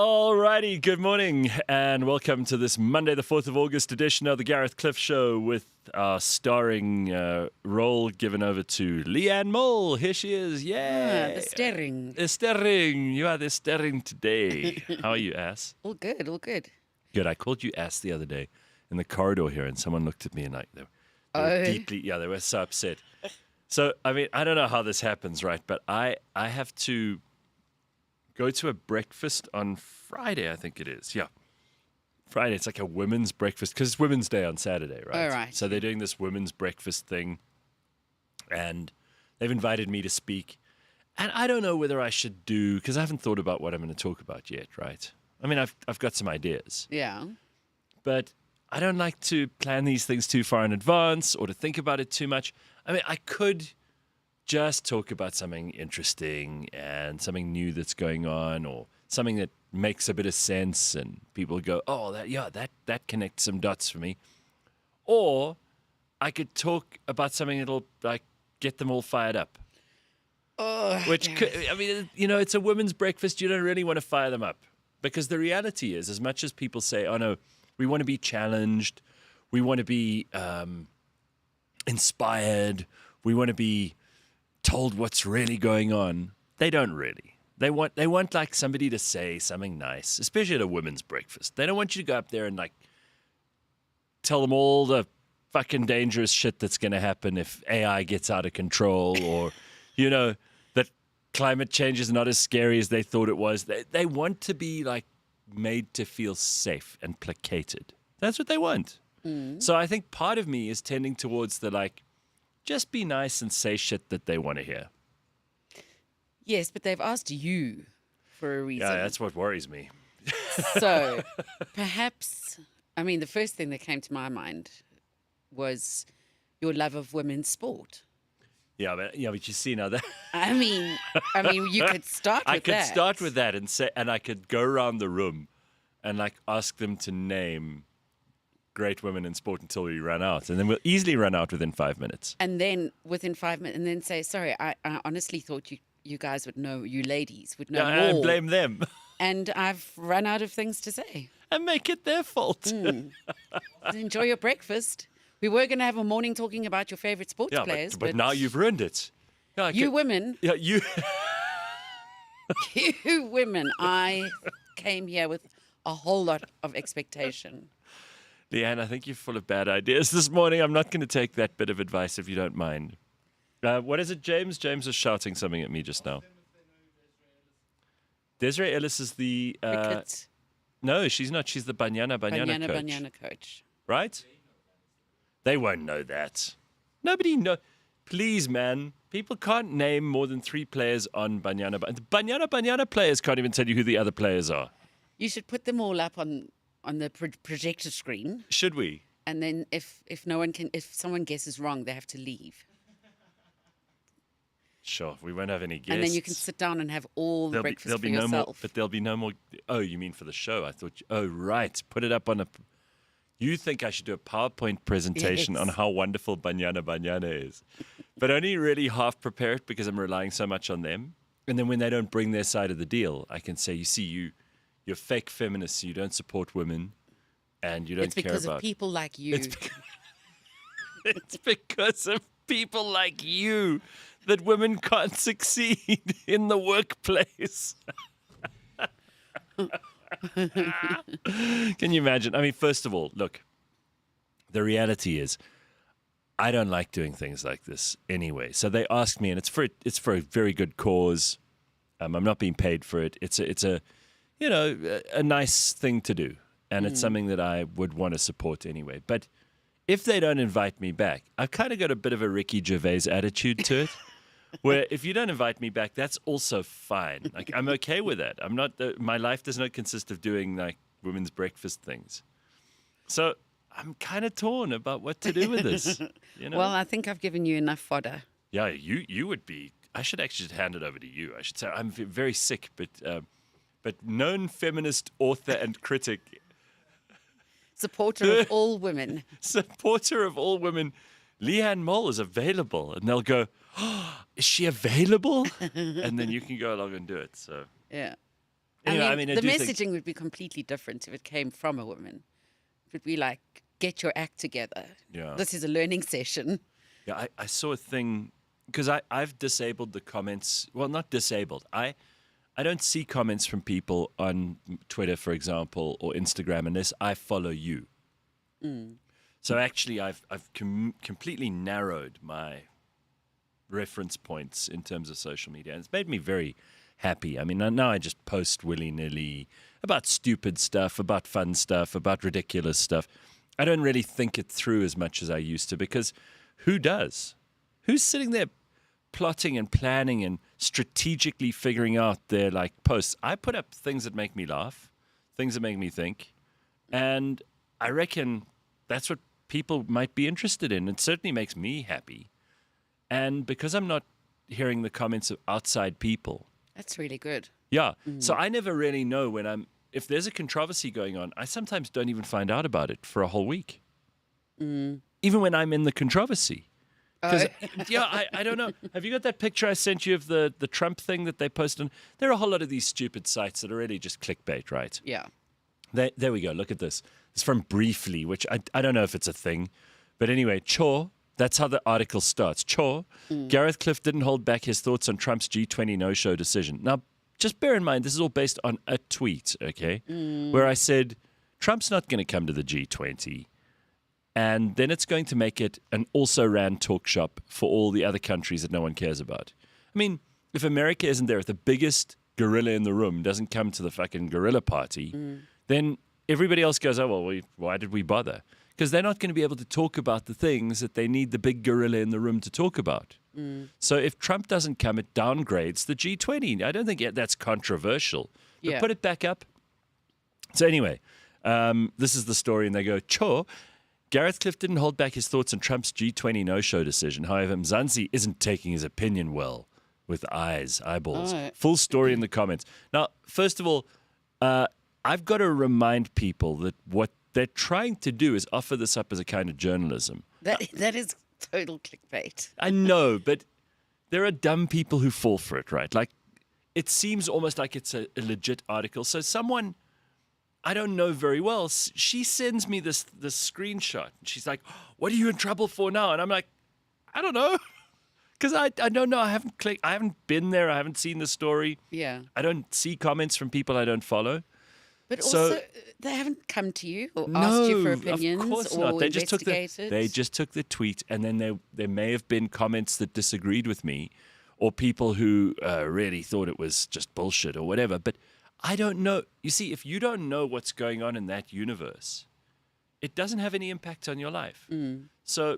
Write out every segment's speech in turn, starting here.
Alrighty, good morning and welcome to this Monday, the 4th of August edition of the Gareth Cliff Show with our starring role given over to Leigh-Ann Mole. Here she is, yay! The staggering. The staggering, you are the staggering today. How are you, ass? All good, all good. Good, I called you ass the other day in the corridor here and someone looked at me and they were deeply, they were so upset. So, I mean, I don't know how this happens, right? But I have to go to a breakfast on Friday, I think it is. Yeah. Friday. It's like a women's breakfast because it's Women's Day on Saturday, right? Oh, right. So they're doing this women's breakfast thing and they've invited me to speak. And I don't know whether I should do, because I haven't thought about what I'm going to talk about yet, right? I mean, I've got some ideas. Yeah. But I don't like to plan these things too far in advance or to think about it too much. I mean, I could just talk about something interesting and something new that's going on or something that makes a bit of sense and people go, oh, that connects some dots for me. Or I could talk about something that'll like get them all fired up. Oh, Which could, I mean, it's a women's breakfast. You don't really want to fire them up because the reality is, as much as people say, oh no, we want to be challenged, we want to be inspired, we want to be told what's really going on. They don't really. They want like somebody to say something nice, especially at a women's breakfast. They don't want you to go up there and like tell them all the fucking dangerous shit that's going to happen if AI gets out of control or, that climate change is not as scary as they thought it was. They want to be like made to feel safe and placated. That's what they want. So I think part of me is tending towards the like, just be nice and say shit that they want to hear. Yes, but they've asked you for a reason. Yeah, that's what worries me. So perhaps, I mean, the first thing that came to my mind was your love of women's sport. Yeah, but you see now that I mean, you could start with that. I could start with that and I could go around the room and like ask them to name great women in sport until we run out, and then we'll easily run out within 5 minutes. And then within 5 minutes, and then say, sorry, I honestly thought you guys would know, you ladies would know more. I blame them. And I've run out of things to say. And make it their fault. Enjoy your breakfast. We were going to have a morning talking about your favorite sports players. But now you've ruined it. Yeah, women. Yeah, you. You women. I came here with a whole lot of expectation. Leigh-Ann, I think you're full of bad ideas this morning. I'm not going to take that bit of advice if you don't mind. What is it, James? James was shouting something at me just now. Desiree Ellis is the... Cricket. No, she's not. She's the Banyana coach. Right? They won't know that. Nobody know. Please, man. People can't name more than 3 players on Banyana. The Banyana players can't even tell you who the other players are. You should put them all up on the projector screen. Should we? And then if someone guesses wrong, they have to leave. Sure, we won't have any guests. And then you can sit down and have all the breakfast for yourself. No more, but there'll be no more. Oh, you mean for the show? I thought. Oh, right. Put it up on a. You think I should do a PowerPoint presentation on how wonderful Banyana is, but only really half prepare it because I'm relying so much on them. And then when they don't bring their side of the deal, I can say, you see, you're fake feminists. You don't support women, and you don't care about. It's because of people like you. It's because of people like you that women can't succeed in the workplace. Can you imagine? I mean, first of all, look, the reality is I don't like doing things like this anyway. So they asked me, and it's for a very good cause. I'm not being paid for it. It's a a nice thing to do, and it's something that I would want to support anyway. But if they don't invite me back, I've kind of got a bit of a Ricky Gervais attitude to it, where if you don't invite me back, that's also fine. Like, I'm okay with that. I'm not. My life does not consist of doing like women's breakfast things. So I'm kind of torn about what to do with this. Well, I think I've given you enough fodder. Yeah, you would be. I should actually just hand it over to you. I should say I'm very sick, but known feminist author and critic. Supporter of all women. Supporter of all women. Leigh-Ann Mole is available. And they'll go, oh, is she available? And then you can go along and do it. So yeah. Anyway, I mean, the do messaging think, would be completely different if it came from a woman. It would be like, get your act together. yeah. This is a learning session. Yeah, I saw a thing because I've disabled the comments. Well, not disabled. I don't see comments from people on Twitter, for example, or Instagram unless I follow you. So actually, I've completely narrowed my reference points in terms of social media, and it's made me very happy. I mean, now I just post willy-nilly about stupid stuff, about fun stuff, about ridiculous stuff. I don't really think it through as much as I used to, because who does? Who's sitting there plotting and planning and strategically figuring out their posts? I put up things that make me laugh, things that make me think, and I reckon that's what people might be interested in. It certainly makes me happy. And because I'm not hearing the comments of outside people. That's really good. Yeah. So I never really know if there's a controversy going on, I sometimes don't even find out about it for a whole week. Even when I'm in the controversy. Because, I don't know. Have you got that picture I sent you of the Trump thing that they posted? There are a whole lot of these stupid sites that are really just clickbait, right? Yeah. There we go. Look at this. It's from Briefly, which I don't know if it's a thing. But anyway, Cho, that's how the article starts. Cho, Gareth Cliff didn't hold back his thoughts on Trump's G20 no-show decision. Now, just bear in mind, this is all based on a tweet, okay, where I said, Trump's not going to come to the G20. And then it's going to make it an also-ran talk shop for all the other countries that no one cares about. I mean, if America isn't there, if the biggest gorilla in the room doesn't come to the fucking gorilla party, then everybody else goes, oh, well, why did we bother? Because they're not going to be able to talk about the things that they need the big gorilla in the room to talk about. So if Trump doesn't come, it downgrades the G20. I don't think that's controversial. But put it back up. So anyway, this is the story, and they go, Cho, Gareth Cliff didn't hold back his thoughts on Trump's G20 no-show decision. However, Mzansi isn't taking his opinion well, with eyeballs. Full story in the comments. Now, first of all, I've got to remind people that what they're trying to do is offer this up as a kind of journalism. That is total clickbait. I know, but there are dumb people who fall for it, right? Like, it seems almost like it's a legit article. So someone I don't know very well, she sends me this screenshot. She's like, what are you in trouble for now? And I'm like, I don't know. Because I don't know. I haven't clicked. I haven't been there. I haven't seen the story. Yeah. I don't see comments from people I don't follow. But also, they haven't come to you or asked you for opinions of course or not. They just took the tweet, and then there may have been comments that disagreed with me, or people who really thought it was just bullshit or whatever. But I don't know. You see, if you don't know what's going on in that universe, it doesn't have any impact on your life. So,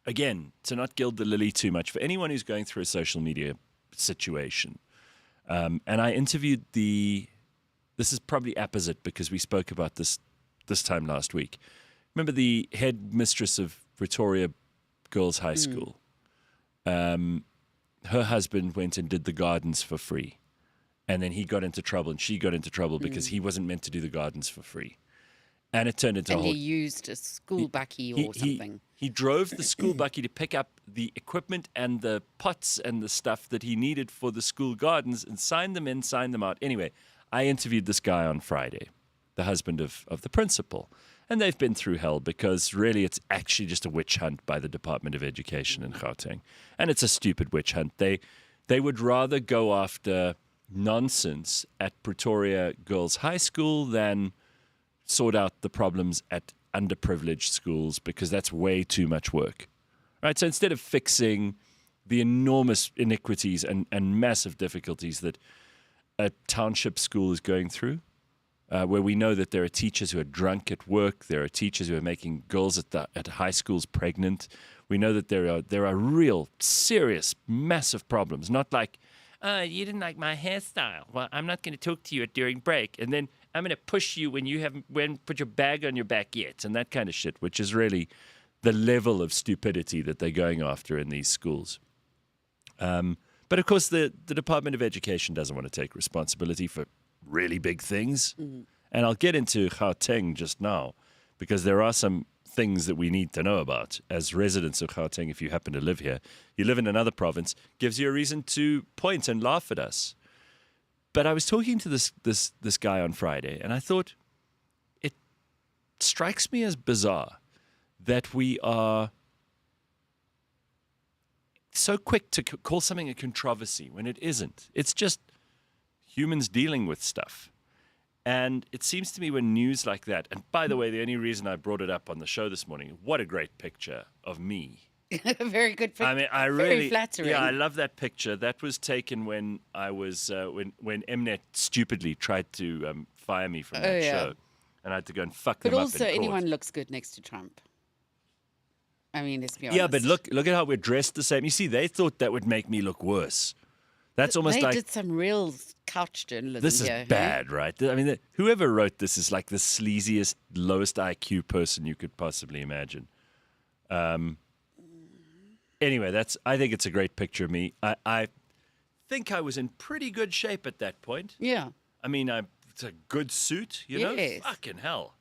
again, to not gild the lily too much, for anyone who's going through a social media situation, and I interviewed this is probably apposite because we spoke about this time last week. Remember the headmistress of Pretoria Girls' High School? Her husband went and did the gardens for free. And then he got into trouble and she got into trouble because he wasn't meant to do the gardens for free. And it turned into he used a school bakkie or something. He drove the school bakkie to pick up the equipment and the pots and the stuff that he needed for the school gardens and signed them in, signed them out. Anyway, I interviewed this guy on Friday, the husband of the principal. And they've been through hell because really it's actually just a witch hunt by the Department of Education in Gauteng. And it's a stupid witch hunt. They would rather go after nonsense at Pretoria Girls' High School than sort out the problems at underprivileged schools because that's way too much work. Right? So instead of fixing the enormous iniquities and massive difficulties that a township school is going through, where we know that there are teachers who are drunk at work, there are teachers who are making girls at high schools pregnant. We know that there are real, serious, massive problems. Not like, you didn't like my hairstyle. Well, I'm not going to talk to you during break, and then I'm going to push you when you haven't put your bag on your back yet, and that kind of shit, which is really the level of stupidity that they're going after in these schools. But of course, the Department of Education doesn't want to take responsibility for really big things. And I'll get into Gauteng just now, because there are some things that we need to know about as residents of Gauteng. If you happen to live here, you live in another province, gives you a reason to point and laugh at us. But I was talking to this guy on Friday, and I thought it strikes me as bizarre that we are so quick to call something a controversy when it isn't. It's just humans dealing with stuff. And it seems to me when news like that, and by the way, the only reason I brought it up on the show this morning, what a great picture of me. Very good picture. I mean, I Very really, flattering. yeah, I love that picture. That was taken when I was when Mnet stupidly tried to fire me from that show, and I had to go and fuck But them also, up in court. anyone looks good next to Trump. I mean, let's be honest. Yeah, but look at how we're dressed the same. You see, they thought that would make me look worse. That's almost they like did some real couch journalism. this is here, bad, right? I mean, whoever wrote this is like the sleaziest, lowest IQ person you could possibly imagine. Anyway, I think it's a great picture of me. I think I was in pretty good shape at that point. Yeah. I mean, it's a good suit, you know? Yes. Fucking hell.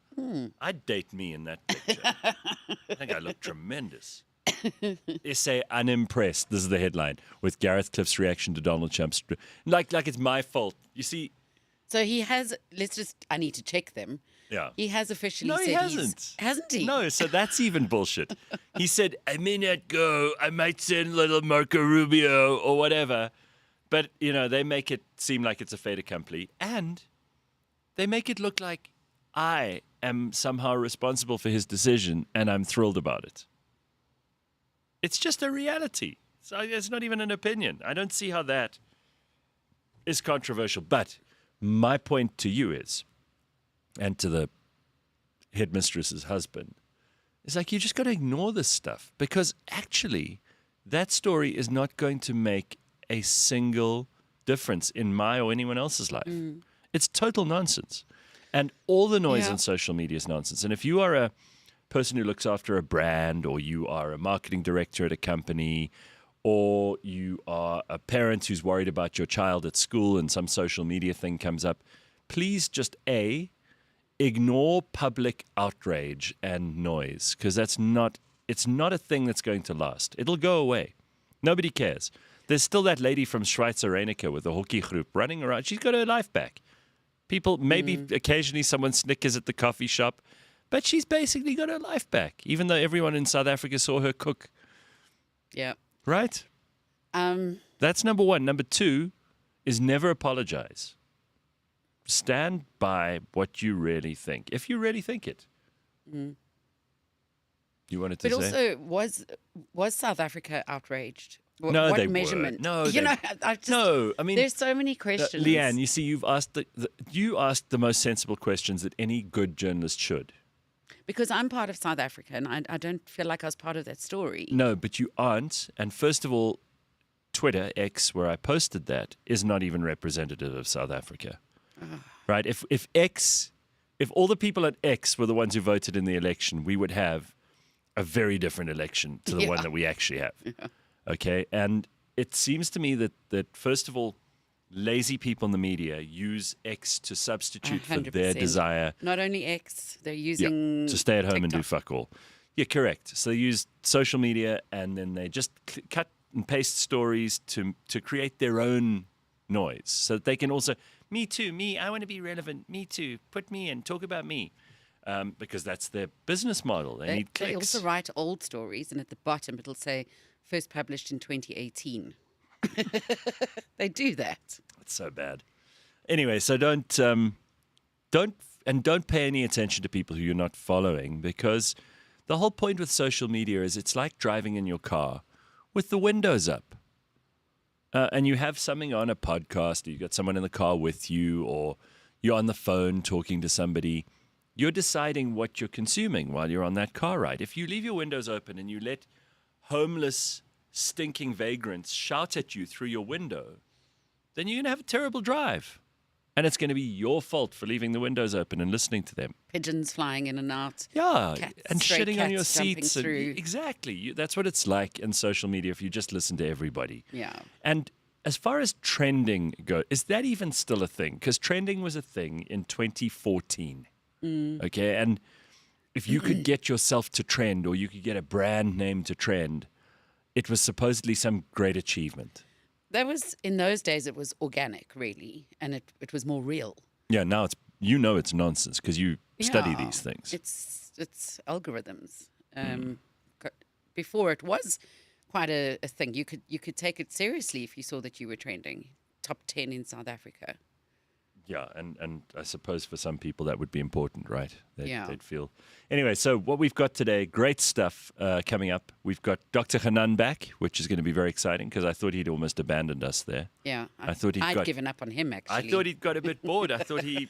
I'd date me in that picture. I think I look tremendous. Essay unimpressed. This is the headline with Gareth Cliff's reaction to Donald Trump's. Like it's my fault. You see. So he has. I need to check them. Yeah. He has officially said he hasn't. Hasn't he? No, so that's even bullshit. He said, I may not go. I might send little Marco Rubio or whatever. But, you know, they make it seem like it's a fait accompli. And they make it look like I am somehow responsible for his decision and I'm thrilled about it. It's just a reality. So it's not even an opinion. I don't see how that is controversial. But my point to you is, and to the headmistress's husband, is like you just got to ignore this stuff because actually that story is not going to make a single difference in my or anyone else's life. It's total nonsense. And all the noise on social media is nonsense. And if you are a person who looks after a brand, or you are a marketing director at a company, or you are a parent who's worried about your child at school and some social media thing comes up, please just ignore public outrage and noise, because it's not a thing that's going to last. It'll go away. Nobody cares. There's still that lady from Schweizer Reinicke with the hockey group running around. She's got her life back. People, maybe occasionally someone snickers at the coffee shop, but she's basically got her life back, even though everyone in South Africa saw her cook. Yeah. Right? That's number one. Number two is never apologize. Stand by what you really think, if you really think it. You wanted to But say? also, was South Africa outraged? No, what they measurement? were. No, you know, no. I mean, there's so many questions. Leigh-Ann, you see, you've asked you asked the most sensible questions that any good journalist should. Because I'm part of South Africa, and I don't feel like I was part of that story. No, but you aren't. And first of all, Twitter, X, where I posted that, is not even representative of South Africa. Right? If all the people at X were the ones who voted in the election, we would have a very different election to the one that we actually have. Yeah. Okay? And it seems to me that first of all, lazy people in the media use X to substitute 100%. For their desire. Not only X, they're using to stay at home TikTok. And do fuck all. Yeah, correct. So they use social media and then they just cut and paste stories to create their own noise so that they can also, me too, me, I want to be relevant, me too, put me in, talk about me. Because that's their business model. They need clicks. They also write old stories, and at the bottom it'll say, first published in 2018. They do that. It's so bad. Anyway, so don't pay any attention to people who you're not following, because the whole point with social media is it's like driving in your car with the windows up. And you have something on, a podcast, or you got someone in the car with you, or you're on the phone talking to somebody. You're deciding what you're consuming while you're on that car ride. If you leave your windows open and you let homeless, stinking vagrants shout at you through your window, then you're going to have a terrible drive. And it's going to be your fault for leaving the windows open and listening to them. Pigeons flying in and out. Yeah, and stray shitting on your cats jumping seats. And, through. exactly. That's what it's like in social media if you just listen to everybody. Yeah. And as far as trending goes, is that even still a thing? Because trending was a thing in 2014. Okay, and if you could get yourself to trend, or you could get a brand name to trend, it was supposedly some great achievement. That was, in those days, it was organic, really, and it was more real. Yeah, now it's nonsense because you study Yeah, these things. It's algorithms. co- Before it was quite a thing. You could take it seriously if you saw that you were trending top 10 in South Africa. Yeah, and I suppose for some people that would be important, right? Yeah. They'd feel. Anyway, so what we've got today, great stuff coming up. We've got Dr. Hanan back, which is going to be very exciting because I thought he'd almost abandoned us there. Yeah, I thought I'd given up on him, I actually. thought he'd got a bit bored. I thought he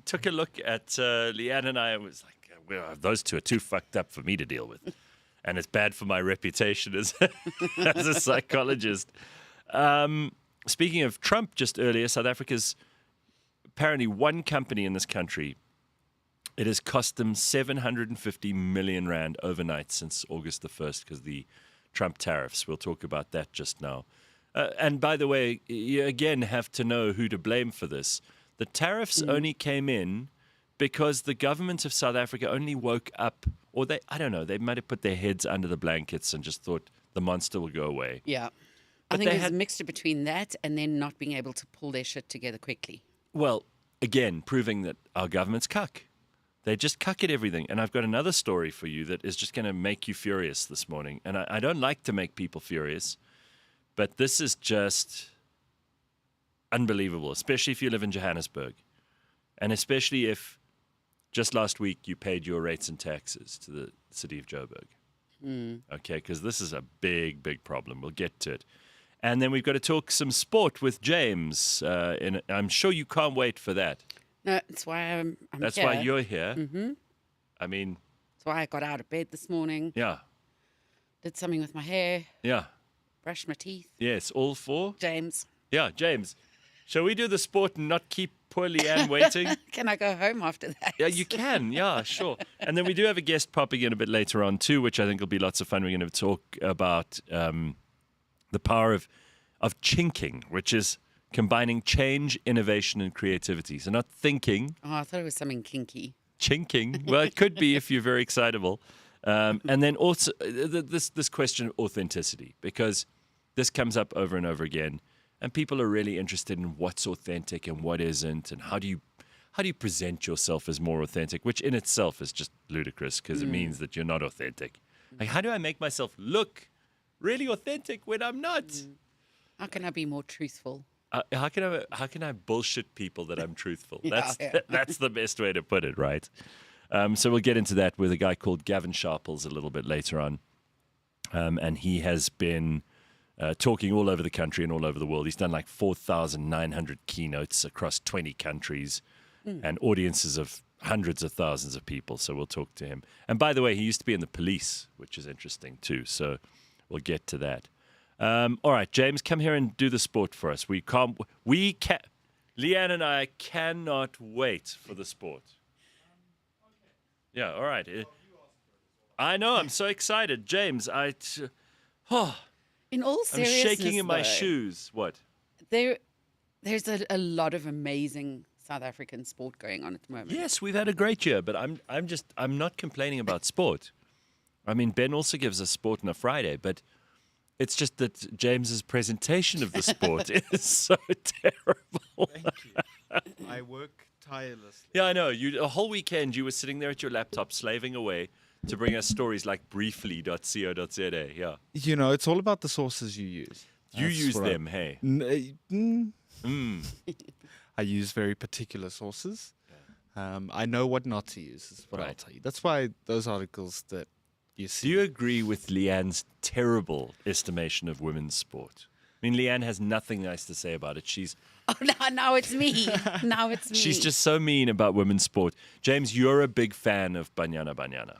took a look at Leigh-Ann and I and was like, well, those two are too fucked up for me to deal with. And it's bad for my reputation as, as a psychologist. Speaking of Trump, just earlier, South Africa's apparently one company in this country, it has cost them 750 million rand overnight since August the 1st because the Trump tariffs. We'll talk about that just now. And by the way, you again have to know who to blame for this. The tariffs only came in because the government of South Africa only woke up, or I don't know, they might have put their heads under the blankets and just thought the monster will go away. Yeah. But I think they there's had- a mixture between that and then not being able to pull their shit together quickly. Well, again, proving that our government's cuck. They just cuck at everything. And I've got another story for you that is just going to make you furious this morning. And I don't like to make people furious, but this is just unbelievable, especially if you live in Johannesburg. And especially if just last week you paid your rates and taxes to the city of Joburg. Okay, because this is a big, big problem. We'll get to it. And then we've got to talk some sport with James. I'm sure you can't wait for that. No, that's why I'm That's here. why you're here. Mm-hmm. I mean, That's why I got out of bed this morning, yeah, did something with my hair, yeah, brushed my teeth. yes, all four. James, Yeah, James, shall we do the sport and not keep poor Leigh-Ann waiting? can I go home after that? Yeah, you can. Yeah, sure. And then we do have a guest popping in a bit later on too, which I think will be lots of fun. We're going to talk about the power of chinking, which is combining change, innovation, and creativity. So not thinking, Oh, I thought it was something kinky. chinking. Well, it could be if you're very excitable. And then also this question of authenticity, because this comes up over and over again, and people are really interested in what's authentic and what isn't, and how do you present yourself as more authentic, which in itself is just ludicrous because it means that you're not authentic. Like, how do I make myself look really authentic when I'm not? How can I be more truthful? How can I bullshit people that I'm truthful? Yeah, That's the best way to put it, right? So we'll get into that with a guy called Gavin Sharples a little bit later on, and he has been talking all over the country and all over the world. He's done like 4,900 keynotes across 20 countries and audiences of hundreds of thousands of people. So we'll talk to him. And by the way, he used to be in the police, which is interesting too. So we'll get to that. All right, James, come here and do the sport for us. Leigh-Ann and I cannot wait for the sport. Yeah, all right. I know, I'm so excited. James, In all I'm seriousness, shaking in my though, shoes. What? There's a lot of amazing South African sport going on at the moment. Yes, we've had a great year, but I'm not complaining about sport. I mean, Ben also gives us sport on a Friday, but it's just that James's presentation of the sport is so terrible. Thank you. I work tirelessly. Yeah, I know. A whole weekend you were sitting there at your laptop slaving away to bring us stories like briefly.co.za. Yeah. You know, it's all about the sources you use. You That's use what them, hey. I use very particular sources. I know what not to use, is what I'll Right. tell you. That's why those articles that you Do see. you agree with Leigh-Ann's terrible estimation of women's sport? I mean, Leigh-Ann has nothing nice to say about it. Oh, now it's me. Now it's me. She's just so mean about women's sport. James, you're a big fan of Banyana Banyana.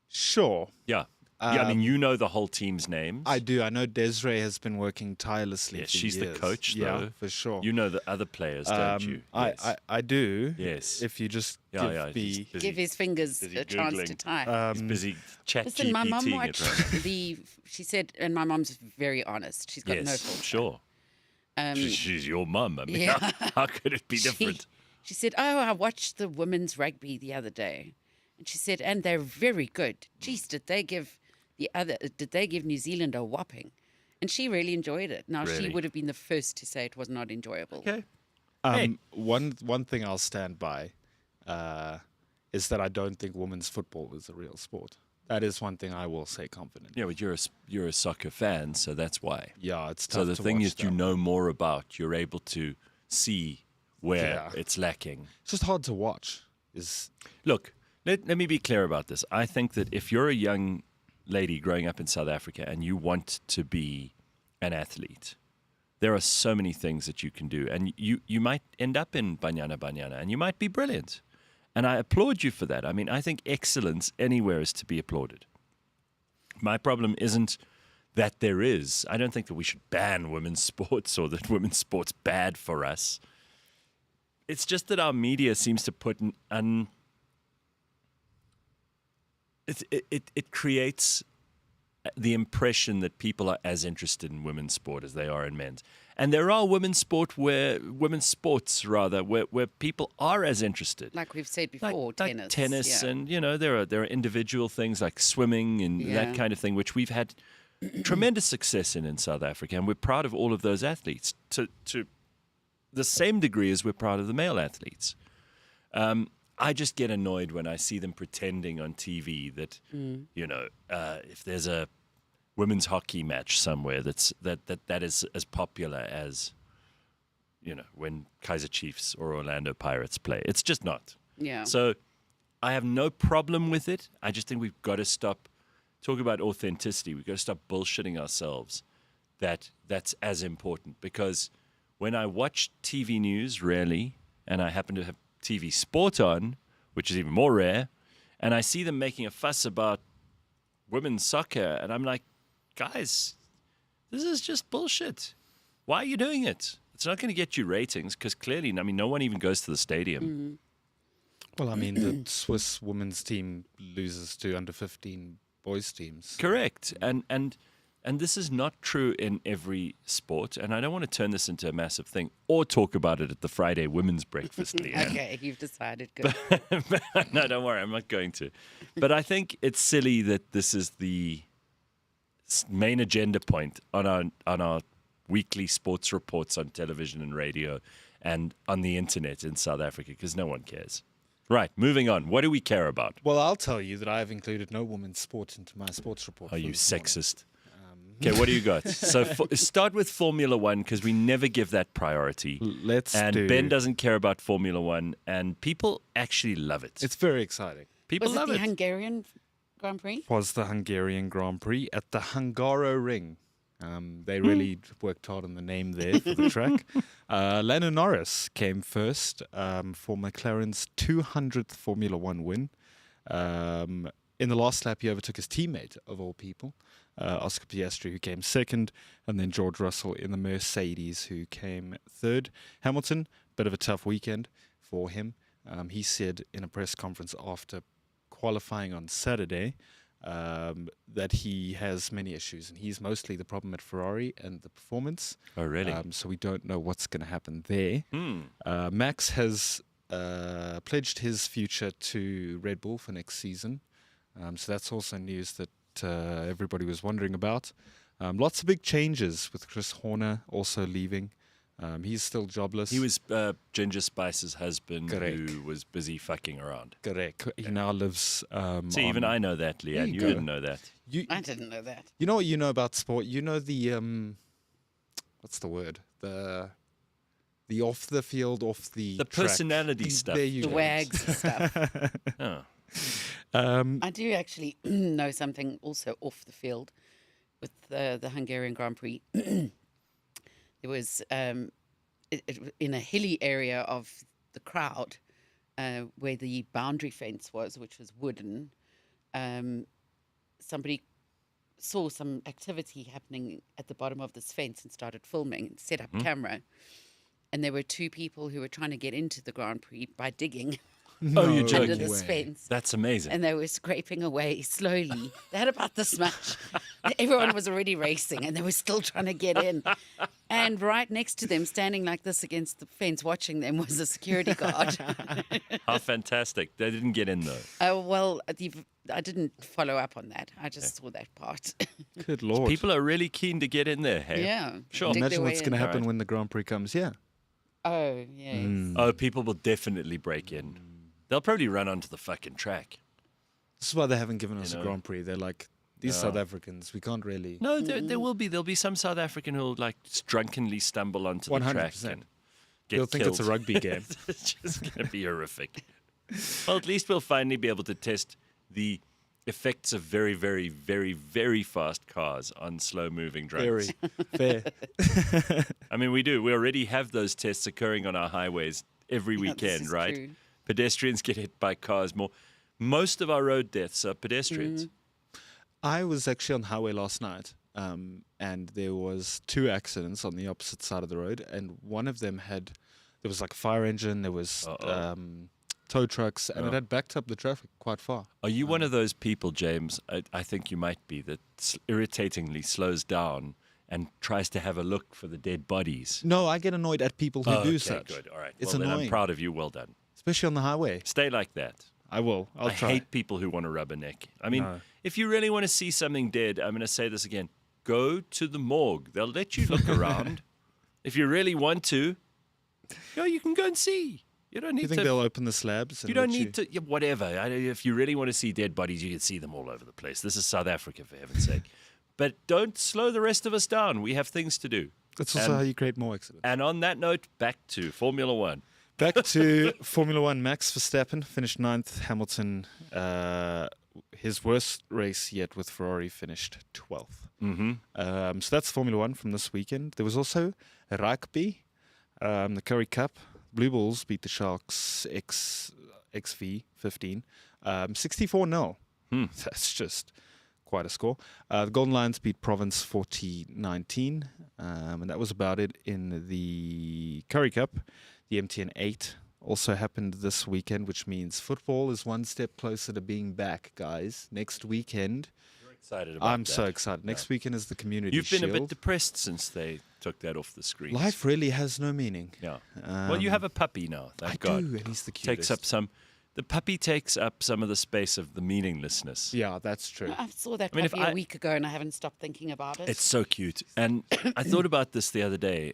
Sure. Yeah. Yeah, I mean, you know the whole team's names. I do. I know Desiree has been working tirelessly Yeah, for she's the years. coach, Yeah, though. for sure. You know the other players, don't you? Yes. I do. Yes. If you just Yeah, give he's me... busy. Give his fingers Busy a chance to Googling. type. He's busy chat Listen, my mum GPTing it watched right now. she said, and my mum's very honest. She's got no Yes, fault. sure. She's your mum. I mean, Yeah. how could it be different? She said, "Oh, I watched the women's rugby the other day," and she said, "And they're very good. Geez, did they give New Zealand a whopping?" And she really enjoyed it. Now, she Really? would have been the first to say it was not enjoyable. Okay. Hey. One thing I'll stand by is that I don't think women's football is a real sport. That is one thing I will say confidently. Yeah, but you're a soccer fan, so that's why. Yeah, it's tough So the to thing watch is, you them. know more about. You're able to see where Yeah. it's lacking. It's just hard to watch. Look, let me be clear about this. I think that if you're a young lady growing up in South Africa and you want to be an athlete, there are so many things that you can do. And you might end up in Banyana Banyana and you might be brilliant. And I applaud you for that. I mean, I think excellence anywhere is to be applauded. My problem isn't that there is. I don't think that we should ban women's sports or that women's sports bad for us. It's just that our media seems to put it creates the impression that people are as interested in women's sport as they are in men's. And there are women's sports where people are as interested. Like we've said before, Like tennis. tennis yeah. and, there are individual things like swimming and Yeah. that kind of thing, which we've had tremendous success in South Africa. And we're proud of all of those athletes to the same degree as we're proud of the male athletes. I just get annoyed when I see them pretending on TV that, if there's a women's hockey match somewhere that is as popular as, when Kaizer Chiefs or Orlando Pirates play. It's just not. Yeah. So I have no problem with it. I just think we've got to stop talking about authenticity. We've got to stop bullshitting ourselves that's as important. Because when I watch TV news, rarely, and I happen to have TV sport on, which is even more rare, and I see them making a fuss about women's soccer, and I'm like, guys, this is just bullshit. Why are you doing it? It's not going to get you ratings because clearly, no one even goes to the stadium. Mm-hmm. Well, I mean, the Swiss women's team loses to under 15 boys teams. Correct. And this is not true in every sport. And I don't want to turn this into a massive thing or talk about it at the Friday women's breakfast, Leigh-Ann. Okay, you've decided. Good. No, don't worry. I'm not going to. But I think it's silly that this is the main agenda point on our weekly sports reports on television and radio and on the internet in South Africa because no one cares. Right, moving on. What do we care about? Well, I'll tell you that I have included no women's sport into my sports report. Are for you this morning. sexist? Okay, what do you got? So start with Formula One because we never give that priority. And Ben doesn't care about Formula One, and people actually love it. It's very exciting. People Was it love the it. Hungarian Grand Prix? Was the Hungarian Grand Prix at the Hungaro Ring. They really worked hard on the name there for the track. Lando Norris came first for McLaren's 200th Formula One win. In the last lap, he overtook his teammate, of all people, Oscar Piastri, who came second, and then George Russell in the Mercedes, who came third. Hamilton, bit of a tough weekend for him. He said in a press conference after qualifying on Saturday that he has many issues, and he's mostly the problem at Ferrari and the performance. Oh, really? So we don't know what's going to happen there. Max has pledged his future to Red Bull for next season. So that's also news that everybody was wondering about. Lots of big changes with Chris Horner also leaving. He's still jobless. He was Ginger Spice's husband Correct. who was busy fucking around. Correct. He now lives. See, even I know that, Leigh-Ann. you You go. didn't know that. I didn't know that. You know what you know about sport? You know the what's the word? The off the field, off the The track. personality stuff. There you The go. wags and stuff. Oh. I do actually know something also off the field with the Hungarian Grand Prix. There was in a hilly area of the crowd where the boundary fence was, which was wooden. Somebody saw some activity happening at the bottom of this fence and started filming and set up camera. And there were two people who were trying to get into the Grand Prix by digging Oh, you're under joking. this way. fence. That's amazing. And they were scraping away slowly. They had about this much. Everyone was already racing and they were still trying to get in. And right next to them, standing like this against the fence, watching them, was a security guard. How fantastic. They didn't get in, though. Well, I didn't follow up on that. I just saw that part. Good Lord. People are really keen to get in there, hey? Yeah. Sure. Dig Imagine their what's way going to in. happen when the Grand Prix comes. Yeah. Oh, yes. Oh, people will definitely break in. They'll probably run onto the fucking track. This is why they haven't given us You a know. Grand Prix. They're like, these South Africans, we can't really. No, there will be. There'll be some South African who'll like drunkenly stumble onto the track 100%. and get They'll think killed. it's a rugby game. It's just going to be horrific. Well, at least we'll finally be able to test the effects of very, very, very, very fast cars on slow-moving drunks. Very fair. I mean, we do. We already have those tests occurring on our highways every Yeah, this weekend, is right? true. Pedestrians get hit by cars more. Most of our road deaths are pedestrians. I was actually on the highway last night, and there was 2 accidents on the opposite side of the road, and one of them there was like a fire engine, there was tow trucks, and it had backed up the traffic quite far. Are you one of those people, James? I think you might be, that irritatingly slows down and tries to have a look for the dead bodies. No, I get annoyed at people who do okay, such. good. All right. It's Well, then I'm annoying. proud of you. Well done. Especially on the highway. Stay like that. I will. I'll I try. hate people who want to rub a neck. I mean, No. if you really want to see something dead, I'm going to say this again. Go to the morgue. They'll let you look around. If you really want to, you can go and see. You don't need You think to. they'll open the slabs? And You don't let need to. Yeah, whatever. If you really want to see dead bodies, you can see them all over the place. This is South Africa, for heaven's sake. But don't slow the rest of us down. We have things to do. That's also and- how you create more accidents. And on that note, back to Formula One. Back to Formula One. Max Verstappen finished 9th. Hamilton, his worst race yet with Ferrari, finished 12th. Mm-hmm. So that's Formula One from this weekend. There was also Rugby, the Curry Cup. Blue Bulls beat the Sharks XV 15, 64-0. That's just quite a score. The Golden Lions beat Province 40-19, and that was about it in the Curry Cup. The MTN 8 also happened this weekend, which means football is one step closer to being back, guys. Next weekend. Excited about I'm that. so excited. Next weekend is the Community You've been Shield. a bit depressed since they took that off the screen. Life really has no meaning. Yeah. Well, you have a puppy now. Thank I God. do, and he's the cutest. The puppy takes up some of the space of the meaninglessness. Yeah, that's true. I saw that I mean, if puppy a I- week ago and I haven't stopped thinking about it. It's so cute. And I thought about this the other day.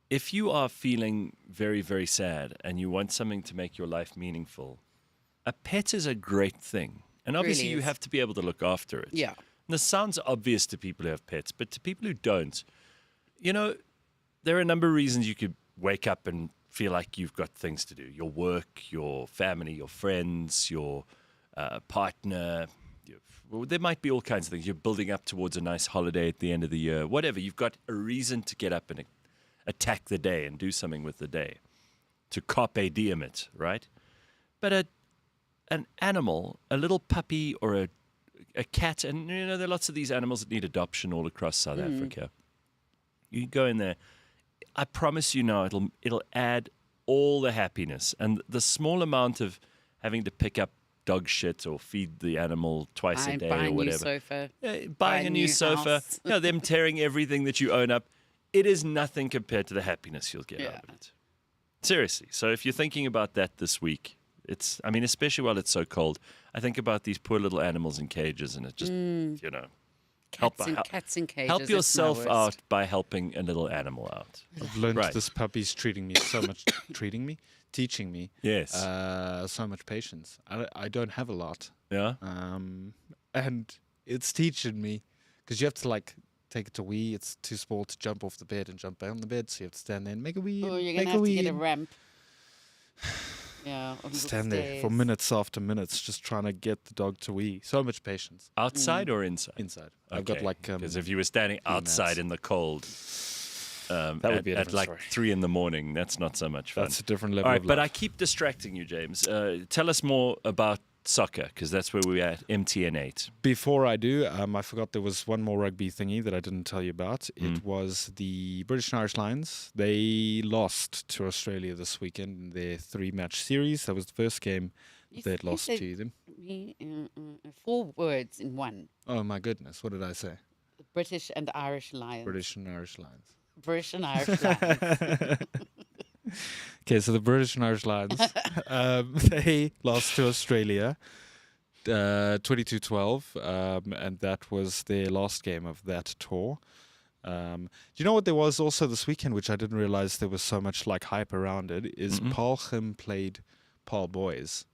If you are feeling very, very sad and you want something to make your life meaningful, a pet is a great thing. And obviously Really you is. have to be able to look after it. Yeah. And this sounds obvious to people who have pets, but to people who don't, there are a number of reasons you could wake up and feel like you've got things to do. Your work, your family, your friends, your partner. There might be all kinds of things. You're building up towards a nice holiday at the end of the year. Whatever. You've got a reason to get up and attack the day and do something with the day. To carpe diem it, right? But an animal, a little puppy or a cat, and there are lots of these animals that need adoption all across South Africa. You go in there. I promise you now, it'll add all the happiness and the small amount of having to pick up dog shit or feed the animal twice a day buy or a new whatever. sofa. Buying a new sofa, house. them tearing everything that you own up. It is nothing compared to the happiness you'll get out of it. Seriously. So if you're thinking about that this week, especially while it's so cold, I think about these poor little animals in cages, and it just, Cats in cages. help that's my yourself worst. out by helping a little animal out. I've learned Right. this puppy's teaching me Yes. so much patience. I don't have a lot, Yeah. and it's teaching me because you have to take it to wee. It's too small to jump off the bed and jump down the bed, so you have to stand there and make a wee. Oh, and you're make gonna a have to wee get a and ramp. Yeah. stand there for minutes after minutes, just trying to get the dog to wee. So much patience Outside or inside? inside. I've got because if you were standing outside mats. in the cold, That would be a at different story. 3 a.m, that's not so much fun. That's a different level All right, of but love. I keep distracting you, James. Tell us more about soccer, because that's where we're at, MTN 8. Before I do, I forgot there was one more rugby thingy that I didn't tell you about. It was the British and Irish Lions. They lost to Australia this weekend in their 3-match series. That was the first game they'd lost said to them. 4 words in one. Oh my goodness, what did I say? British and Irish Lions. British and Irish Lions. British and Irish Lions. Okay, so the British and Irish Lions, they lost to Australia 22-12, and that was their last game of that tour. Do you know what there was also this weekend, which I didn't realize there was so much like hype around it, is Paarlgym played Paarl Boys.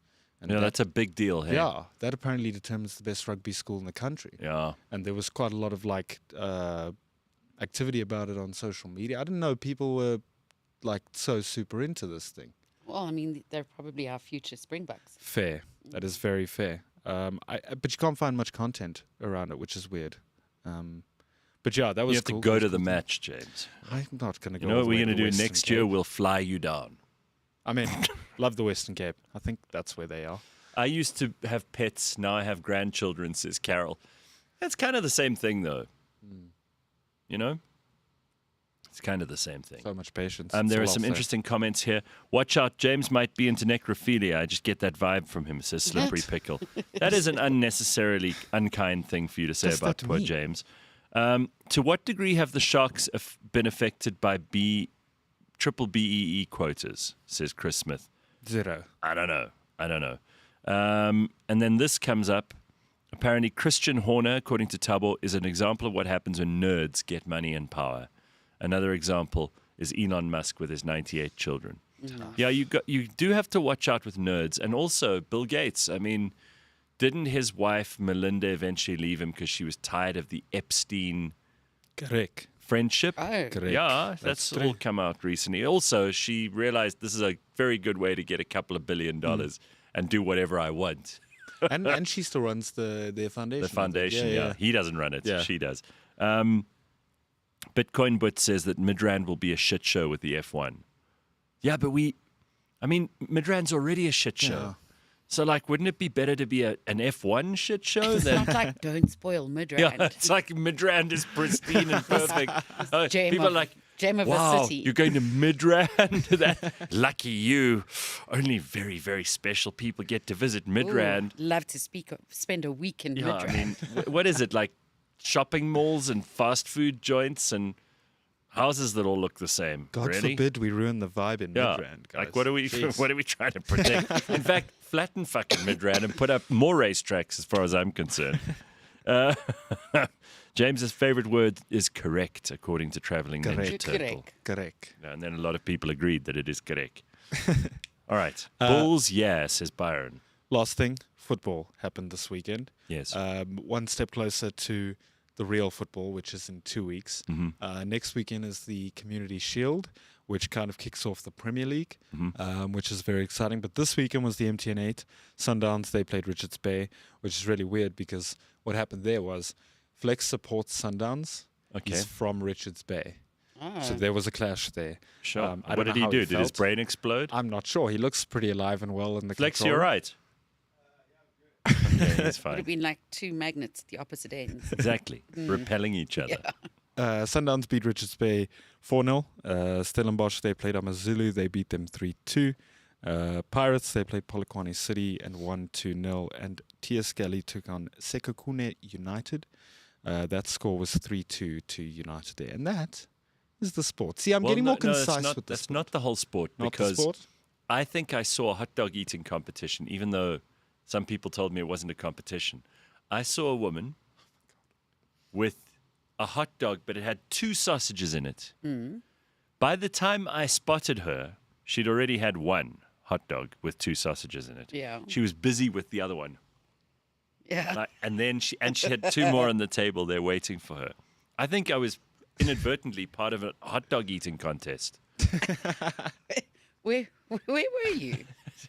And that's a big deal here. Yeah, that apparently determines the best rugby school in the country. Yeah. And there was quite a lot of like activity about it on social media. I didn't know people were like so super into this thing. Well, I mean, they're probably our future Springboks. Fair. That is very fair. But you can't find much content around it, which is weird. But yeah, that was You have cool. to go to the match, James. I'm not going to go. You know what all the we're way going to do Western next Cape. year? We'll fly you down. I mean, love the Western Cape. I think that's where they are. I used to have pets. Now I have grandchildren, says Carol. That's kind of the same thing, though. You know? It's kind of the same thing. So much patience. There That's are all some I'll say. interesting comments here. Watch out, James might be into necrophilia. I just get that vibe from him, says Slippery Pickle. That is an unnecessarily unkind thing for you to say What's about that poor mean? James. To what degree have the Sharks been affected by triple BEE quotas, says Chris Smith. 0. I don't know. And then this comes up. Apparently, Christian Horner, according to Tabo, is an example of what happens when nerds get money and power. Another example is Elon Musk with his 98 children. Yeah, you do have to watch out with nerds. And also Bill Gates. I mean, didn't his wife Melinda eventually leave him because she was tired of the Epstein Correct. friendship? Oh, Correct. Yeah, that's all come out recently. Also, she realized this is a very good way to get a couple of $1 billion and do whatever I want. and she still runs their foundation. The foundation, yeah. He doesn't run it. Yeah. She does. Bitcoin But says that Midrand will be a shit show with the F1. Yeah, but Midrand's already a shit show. Yeah. So, like, wouldn't it be better to be an F1 shit show it's than... not like don't spoil Midrand. Yeah, it's like Midrand is pristine and perfect. People are like, gem of a wow, city. you're going to Midrand? That lucky you. Only very, very special people get to visit Midrand. Ooh, love to spend a week in Yeah, Midrand. I mean, what is it, like shopping malls and fast food joints and houses that all look the same? God really? forbid we ruin the vibe in Yeah, Midrand, guys. like what are we Jeez. trying to protect? In fact, flatten fucking Midrand and put up more racetracks as far as I'm concerned. James's favorite word is correct, according to Traveling Ninja Correct. Turtle. Correct. Yeah, and then a lot of people agreed that it is correct. All right. Bulls, yeah, says Byron. Last thing, football happened this weekend. Yes. One step closer to the real football, which is in 2 weeks. Next weekend is the Community Shield, which kind of kicks off the Premier League, which is very exciting. But this weekend was the MTN 8. Sundowns, they played Richards Bay, which is really weird because what happened there was Flex supports Sundowns. Okay. He's from Richards Bay. Ah. So there was a clash there. Sure. I What don't did know he how do? Did his felt. brain explode? I'm not sure. He looks pretty alive and well in the Flex, control you're room. right. Okay, he's Would have fine. been like 2 magnets at the opposite ends. Exactly. Repelling each other. Sundowns beat Richards Bay 4-0. Stellenbosch, they played Amazulu. They beat them 3-2. Pirates, they played Polokwane City and won 2-0. And Tieskali took on Sekokune United. That score was 3-2 to United there. And that is the sport. See, I'm Well, getting more no, it's concise not, with this. that's not the whole sport Not the because sport? I think I saw a hot dog eating competition, even though some people told me it wasn't a competition. I saw a woman with a hot dog, but it had 2 sausages in it. By the time I spotted her, she'd already had 1 hot dog with 2 sausages in it. Yeah. She was busy with the other one. Yeah. And then she had 2 more on the table there waiting for her. I think I was inadvertently part of a hot dog eating contest. Where were you?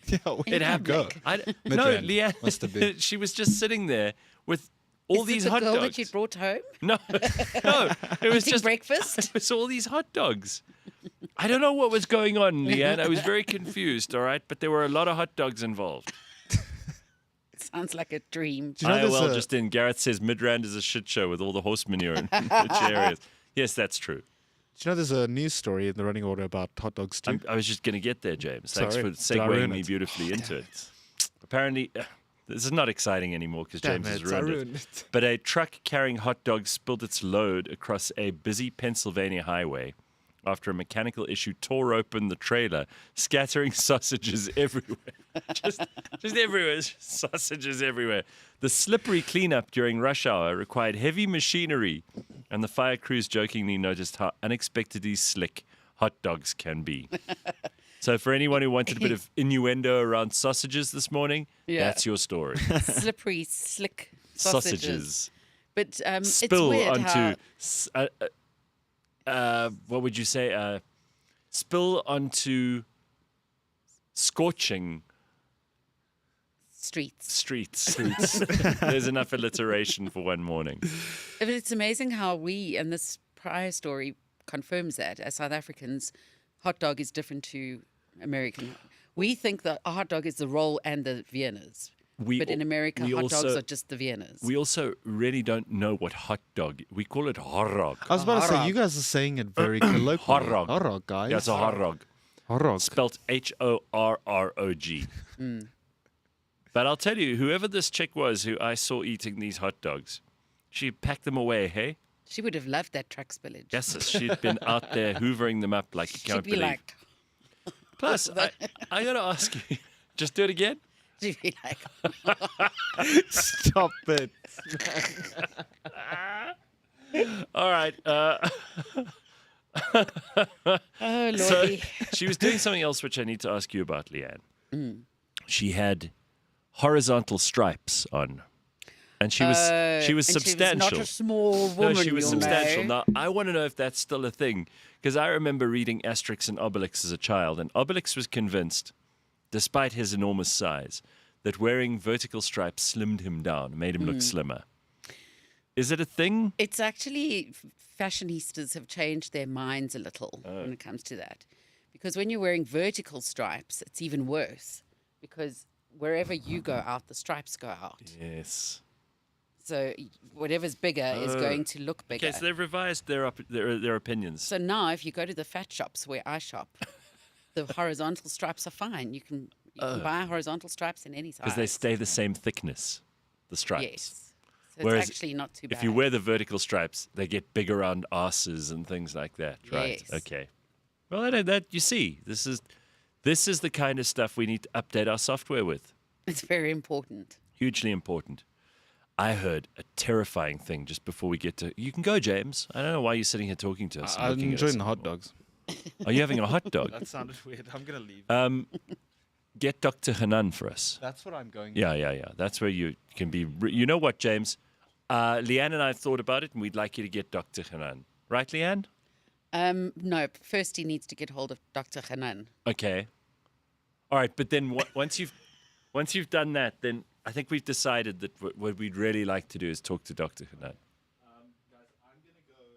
Yeah, where It did you happened. go? No, Midrand, Leigh-Ann, must have been. she was just sitting there with all Is these this the hot girl dogs. that you brought home? No, it was Eating just breakfast? It was all these hot dogs. I don't know what was going on, Leigh-Ann. I was very confused. All right, but there were a lot of hot dogs involved. Sounds like a dream. Do you know there's well, a- just in Gareth says Midrand is a shit show with all the horse manure in which areas. Yes, that's true. Do you know there's a news story in the running order about hot dogs too? I was just going to get there, James. Thanks Sorry, for did I ruin segueing me it? beautifully into it. Apparently, this is not exciting anymore because James has I ruined it. ruined it. But a truck carrying hot dogs spilled its load across a busy Pennsylvania highway after a mechanical issue tore open the trailer, scattering sausages everywhere. just everywhere, sausages everywhere. The slippery cleanup during rush hour required heavy machinery, and the fire crews jokingly noticed how unexpectedly slick hot dogs can be. So for anyone who wanted a bit of innuendo around sausages this morning, that's your story. Slippery, slick sausages. But Spill it's weird onto... what would you say? Spill onto scorching streets. There's enough alliteration for one morning. But it's amazing how we, and this prior story confirms that, as South Africans, hot dog is different to American. We think that a hot dog is the roll and the Viennas. But in America, hot dogs are just the Viennas. We also really don't know what hot dog. We call it horrog. I was about to say, you guys are saying it very colloquially. Horrog. Horrog, guys. Yeah, it's a horrog. Horrog. Spelt Horrog. But I'll tell you, whoever this chick was who I saw eating these hot dogs, she packed them away, hey? She would have loved that truck spillage. Yes, she'd been out there hoovering them up like you can't believe. Like... Plus, I got to ask you, just do it again? She'd be like... Stop it. All right. Oh, Lordy. So she was doing something else which I need to ask you about, Leigh-Ann. She had horizontal stripes on. And she was substantial. She was not a small woman. No, she was substantial. Know. Now, I want to know if that's still a thing. Because I remember reading Asterix and Obelix as a child. And Obelix was convinced, despite his enormous size, that wearing vertical stripes slimmed him down, made him look slimmer. Is it a thing? It's actually, fashionistas have changed their minds a little when it comes to that. Because when you're wearing vertical stripes, it's even worse. Because wherever you go out, the stripes go out. Yes. So whatever's bigger is going to look bigger. Okay, so they've revised their opinions. So now if you go to the fat shops where I shop, the horizontal stripes are fine. You can buy horizontal stripes in any size. Because they stay the same thickness, the stripes. Yes. So Whereas it's actually not too bad. if you wear the vertical stripes, they get big around asses and things like that, right? Yes. Okay. Well, that you see, this is the kind of stuff we need to update our software with. It's very important. Hugely important. I heard a terrifying thing just before we get to... You can go, James. I don't know why you're sitting here talking to us. I'm enjoying the hot dogs. Are you having a hot dog? That sounded weird. I'm going to leave. Get Dr. Hanan for us. That's what I'm going Yeah. That's where you can be... You know what, James? Leigh-Ann and I have thought about it, and we'd like you to get Dr. Hanan. Right, Leigh-Ann? No, first he needs to get hold of Dr. Hanan. Okay. All right, but then once you've done that, then I think we've decided that what we'd really like to do is talk to Dr. Hanan. Guys, I'm going to go and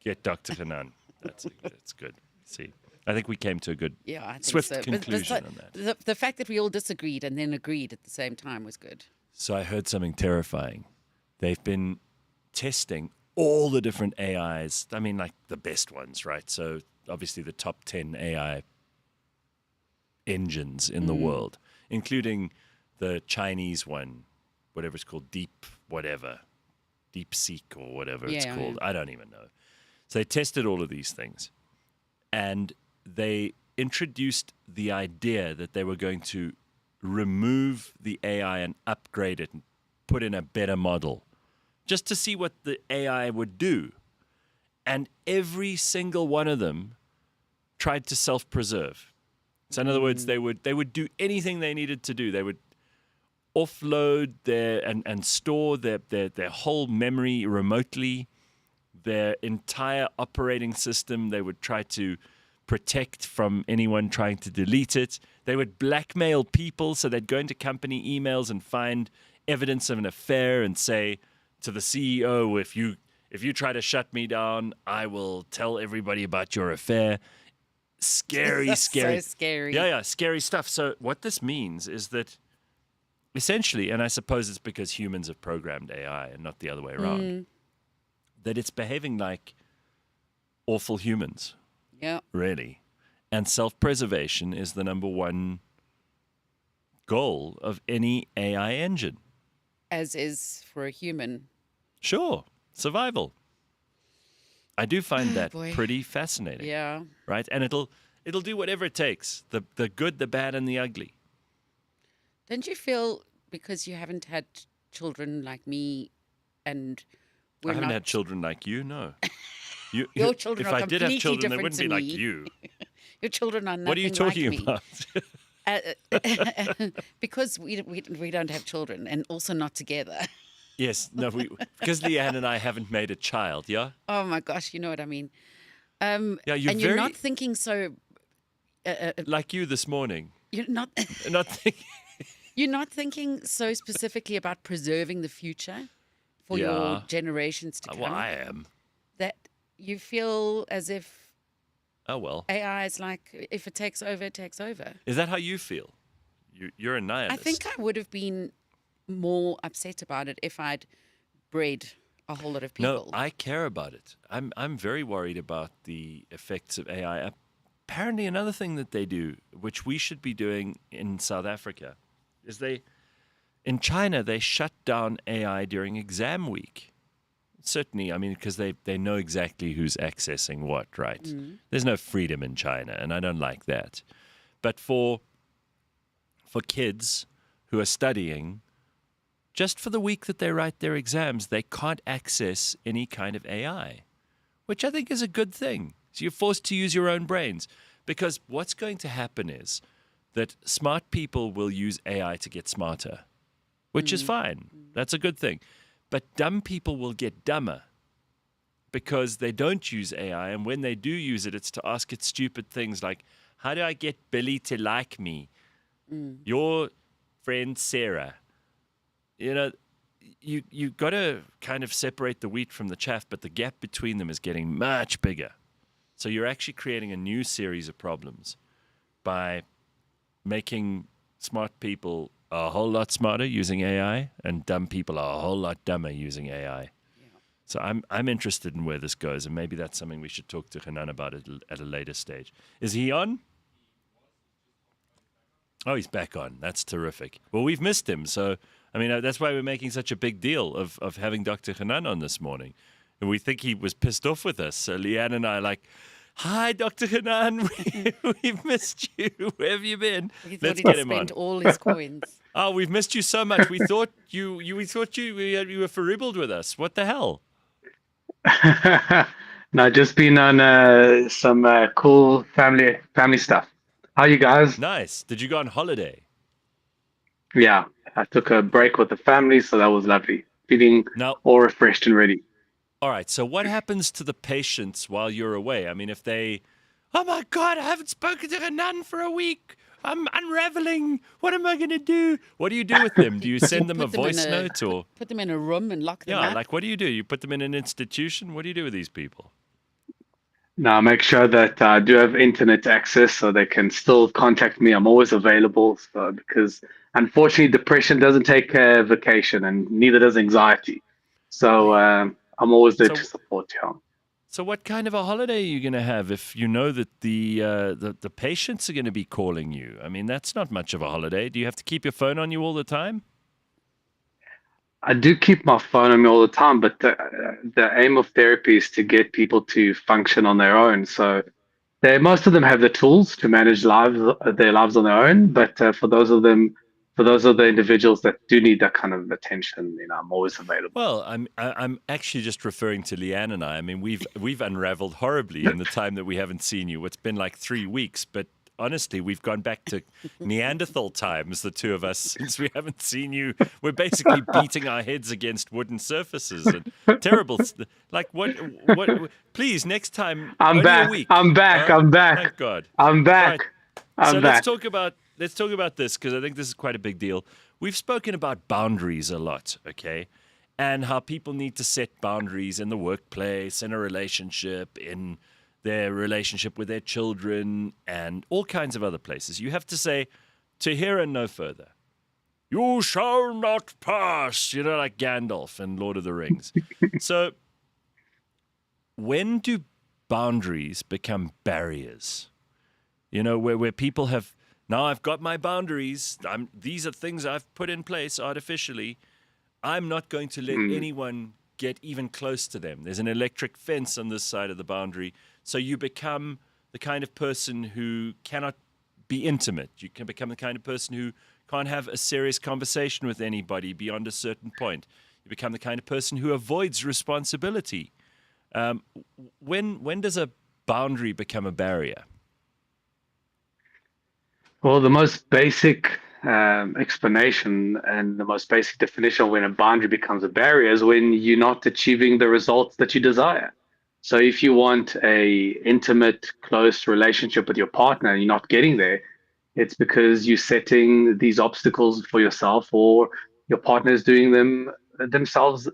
Get Dr. Hanan. That's good. See, I think we came to a good, I think swift so. conclusion on that. The fact that we all disagreed and then agreed at the same time was good. So I heard something terrifying. They've been testing all the different AIs. I mean, like the best ones, right? So obviously the top 10 AI engines in the world, including the Chinese one, whatever it's called, Deep Seek or whatever it's called. I don't even know. So they tested all of these things, and they introduced the idea that they were going to remove the AI and upgrade it and put in a better model just to see what the AI would do. And every single one of them tried to self-preserve. So in other words, they would do anything they needed to do. They would offload and store their whole memory remotely, their entire operating system. They would try to protect from anyone trying to delete it. They would blackmail people, so they'd go into company emails and find evidence of an affair and say to the CEO, if you try to shut me down, I will tell everybody about your affair. Scary. So scary. Yeah, scary stuff. So what this means is that essentially, and I suppose it's because humans have programmed AI and not the other way around, that it's behaving like awful humans. Yeah. Really. And self-preservation is the number one goal of any AI engine. As is for a human. Sure, survival. I do find that boy. pretty fascinating. Yeah. Right? And it'll do whatever it takes, the good, the bad, and the ugly. Don't you feel, because you haven't had children like me, and I haven't had children like you, no. Your children if are I did have completely children, they different wouldn't to be like me. you. Your children are nothing What are you talking like me. about? Because we don't have children, and also not together. Yes, no, because Leigh-Ann and I haven't made a child, yeah? Oh my gosh, you know what I mean. Yeah, and you're not thinking so. like you this morning. You're not. Not thinking. You're not thinking so specifically about preserving the future for Yeah. your generations to come. Well, I am. That you feel as if Oh, well. AI is like, if it takes over, it takes over. Is that how you feel? You're a nihilist. I think I would have been more upset about it if I'd bred a whole lot of people. No, I care about it. I'm very worried about the effects of AI. Apparently, another thing that they do, which we should be doing in South Africa, is in China, they shut down AI during exam week. Certainly, I mean, because they know exactly who's accessing what, right? There's no freedom in China, and I don't like that. But for kids who are studying, just for the week that they write their exams, they can't access any kind of AI, which I think is a good thing. So you're forced to use your own brains, because what's going to happen is that smart people will use AI to get smarter, which is fine. That's a good thing. But dumb people will get dumber because they don't use AI. And when they do use it, it's to ask it stupid things like, how do I get Billy to like me? Your friend Sarah. You know, you got to kind of separate the wheat from the chaff, but the gap between them is getting much bigger. So you're actually creating a new series of problems by making smart people a whole lot smarter using AI and dumb people are a whole lot dumber using AI. Yeah. So I'm interested in where this goes, and maybe that's something we should talk to Hanan about at a later stage. Is he on? Oh, he's back on. That's terrific. Well, we've missed him, so I mean that's why we're making such a big deal of having Dr. Hanan on this morning, and we think he was pissed off with us. So Leigh-Ann and I are like, hi, Dr. Hanan, we've missed you. Where have you been? Let's get him on. Spent all his coins. Oh, we've missed you so much. We thought you were forribbled with us. What the hell? No, just been on some cool family stuff. How you guys? Nice. Did you go on holiday? Yeah, I took a break with the family, so that was lovely. Feeling all refreshed and ready. All right. So what happens to the patients while you're away? I mean, if they, oh my God, I haven't spoken to Hanan for a week. I'm unraveling. What am I going to do? What do you do with them? Do you send them a voice note or put them in a room and lock them up? Yeah, like what do? You put them in an institution? What do you do with these people? Now, make sure that I do have internet access so they can still contact me. I'm always available because unfortunately, depression doesn't take vacation and neither does anxiety. So I'm always there to support you. So what kind of a holiday are you going to have if you know that the patients are going to be calling you? I mean, that's not much of a holiday. Do you have to keep your phone on you all the time? I do keep my phone on me all the time, but the aim of therapy is to get people to function on their own. So most of them have the tools to manage their lives on their own. But for those of the individuals that do need that kind of attention, I'm always available. Well, I'm actually just referring to Leigh-Ann and I. I mean, we've unraveled horribly in the time that we haven't seen you. It's been like 3 weeks, but honestly, we've gone back to Neanderthal times, the two of us, since we haven't seen you. We're basically beating our heads against wooden surfaces and terrible. Like what? Please, next time. I'm back. A week. I'm back. I'm back. Thank God. I'm back. Right. Let's talk about this because I think this is quite a big deal. We've spoken about boundaries a lot, okay, and how people need to set boundaries in the workplace, in a relationship, in their relationship with their children, and all kinds of other places. You have to say, to here and no further. You shall not pass, like Gandalf in Lord of the Rings. So when do boundaries become barriers? Where people have Now I've got my boundaries. These are things I've put in place artificially. I'm not going to let anyone get even close to them. There's an electric fence on this side of the boundary. So you become the kind of person who cannot be intimate. You can become the kind of person who can't have a serious conversation with anybody beyond a certain point. You become the kind of person who avoids responsibility. When does a boundary become a barrier? Well, the most basic explanation and the most basic definition of when a boundary becomes a barrier is when you're not achieving the results that you desire. So if you want a intimate, close relationship with your partner and you're not getting there, it's because you're setting these obstacles for yourself, or your partner is doing them themselves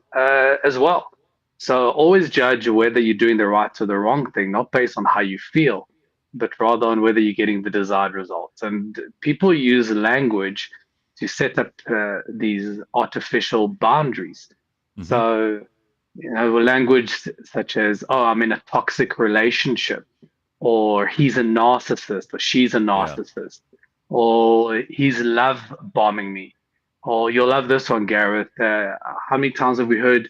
as well. So always judge whether you're doing the right or the wrong thing, not based on how you feel, but rather on whether you're getting the desired results. And people use language to set up these artificial boundaries. So, language such as, oh, I'm in a toxic relationship, or he's a narcissist, or she's a narcissist, or he's love bombing me, or you'll love this one, Gareth. How many times have we heard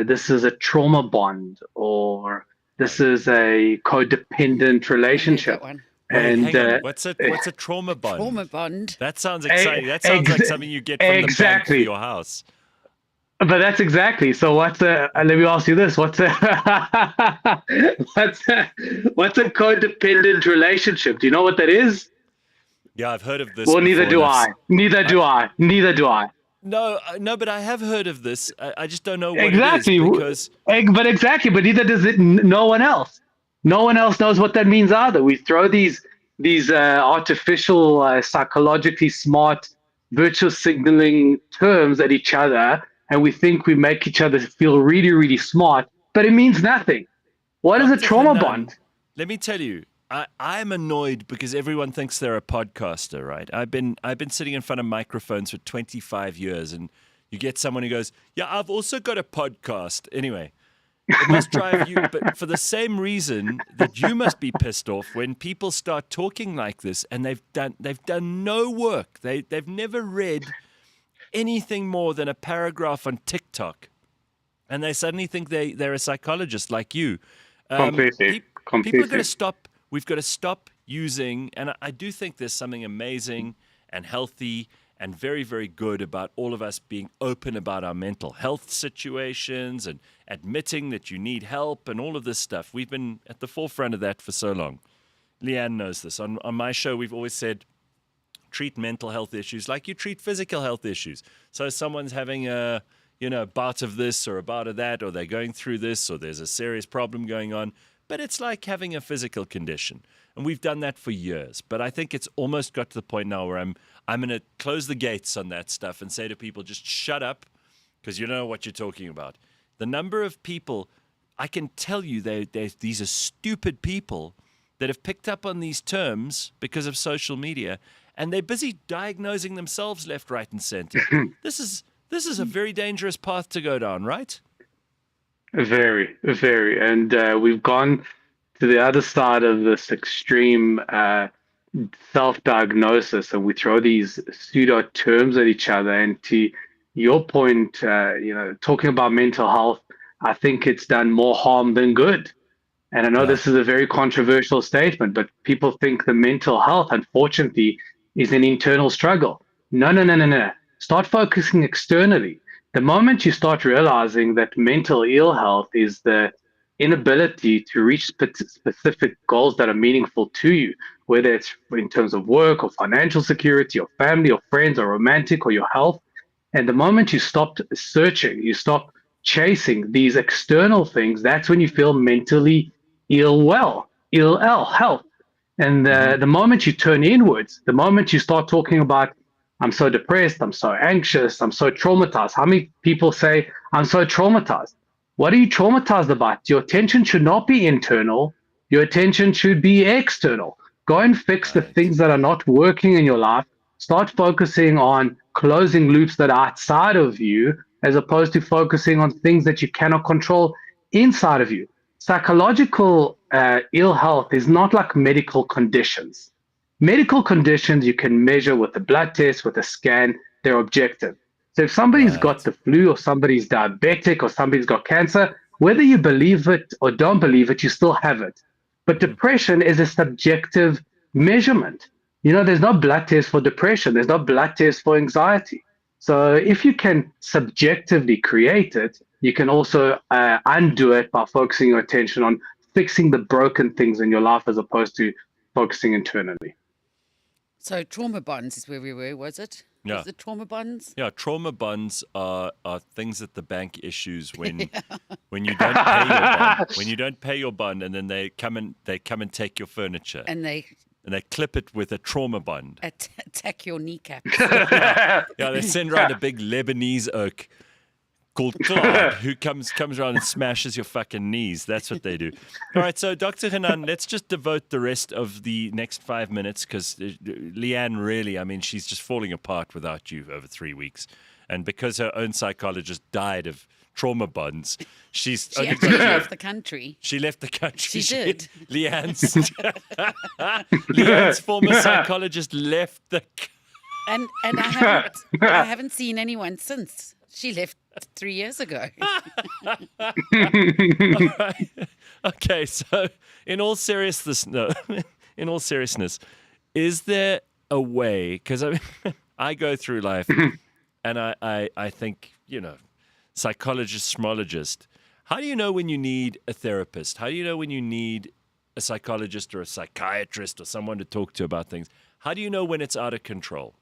this is a trauma bond, or this is a codependent relationship? And hang on. What's a trauma bond? Trauma bond. That sounds exciting. That sounds like something you get from the bank for your house. But that's exactly. So what's let me ask you this. What's a codependent relationship? Do you know what that is? Yeah, I've heard of this. Well, neither do I. Neither do I. No, but I have heard of this. I just don't know what exactly. it is because. But neither does it. No one else. No one else knows what that means either. We throw these artificial, psychologically smart, virtual signaling terms at each other, and we think we make each other feel really, really smart, but it means nothing. What is a trauma bond? Let me tell you, I'm annoyed because everyone thinks they're a podcaster, right? I've been sitting in front of microphones for 25 years, and you get someone who goes, "Yeah, I've also got a podcast." Anyway, it must drive you, but for the same reason that you must be pissed off when people start talking like this, and they've done no work. They've never read anything more than a paragraph on TikTok, and they suddenly think they're a psychologist like you. Completely. People are going to stop. We've got to stop using, and I do think there's something amazing and healthy and very, very good about all of us being open about our mental health situations and admitting that you need help and all of this stuff. We've been at the forefront of that for so long. Leigh-Ann knows this. On my show, we've always said, treat mental health issues like you treat physical health issues. So if someone's having a bout of this or a bout of that, or they're going through this, or there's a serious problem going on, but it's like having a physical condition. And we've done that for years. But I think it's almost got to the point now where I'm going to close the gates on that stuff and say to people, just shut up, because you know what you're talking about. The number of people, I can tell you, these are stupid people that have picked up on these terms because of social media, and they're busy diagnosing themselves left, right, and center. This is a very dangerous path to go down, right? Very, very. And we've gone to the other side of this extreme self-diagnosis, and we throw these pseudo terms at each other. And to your point, talking about mental health, I think it's done more harm than good. And I know this is a very controversial statement, but people think the mental health, unfortunately, is an internal struggle. No. Start focusing externally. The moment you start realizing that mental ill health is the inability to reach specific goals that are meaningful to you, whether it's in terms of work or financial security or family or friends or romantic or your health, and the moment you stop searching, you stop chasing these external things, that's when you feel mentally ill health. And the moment you turn inwards, the moment you start talking about, I'm so depressed, I'm so anxious, I'm so traumatized. How many people say, I'm so traumatized? What are you traumatized about? Your attention should not be internal. Your attention should be external. Go and fix the things that are not working in your life. Start focusing on closing loops that are outside of you, as opposed to focusing on things that you cannot control inside of you. Psychological ill health is not like medical conditions. Medical conditions you can measure with a blood test, with a scan, they're objective. So if somebody's got Right. the flu or somebody's diabetic or somebody's got cancer, whether you believe it or don't believe it, you still have it. But Hmm. depression is a subjective measurement. There's no blood test for depression, there's no blood test for anxiety. So if you can subjectively create it, you can also undo it by focusing your attention on fixing the broken things in your life as opposed to focusing internally. So trauma bonds is where we were, was it? Yeah. Was it trauma bonds? Yeah, trauma bonds are things that the bank issues when you don't pay your bond. When you don't pay your bond, and then they come and take your furniture And they and they clip it with a trauma bond. attack your kneecaps. Yeah, they send around a big Lebanese oak called Claude who comes around and smashes your fucking knees. That's what they do. All right, so Dr. Hanan, let's just devote the rest of the next 5 minutes because Leigh-Ann really, I mean, she's just falling apart without you over 3 weeks. And because her own psychologist died of trauma bonds, She actually left the country. She left the country. She did. Leigh-Ann's former psychologist left the And I haven't seen anyone since. She left 3 years ago. Right. Okay, so in all seriousness, is there a way? Because I go through life, and I think psychologist, smologist. How do you know when you need a therapist? How do you know when you need a psychologist or a psychiatrist or someone to talk to about things? How do you know when it's out of control?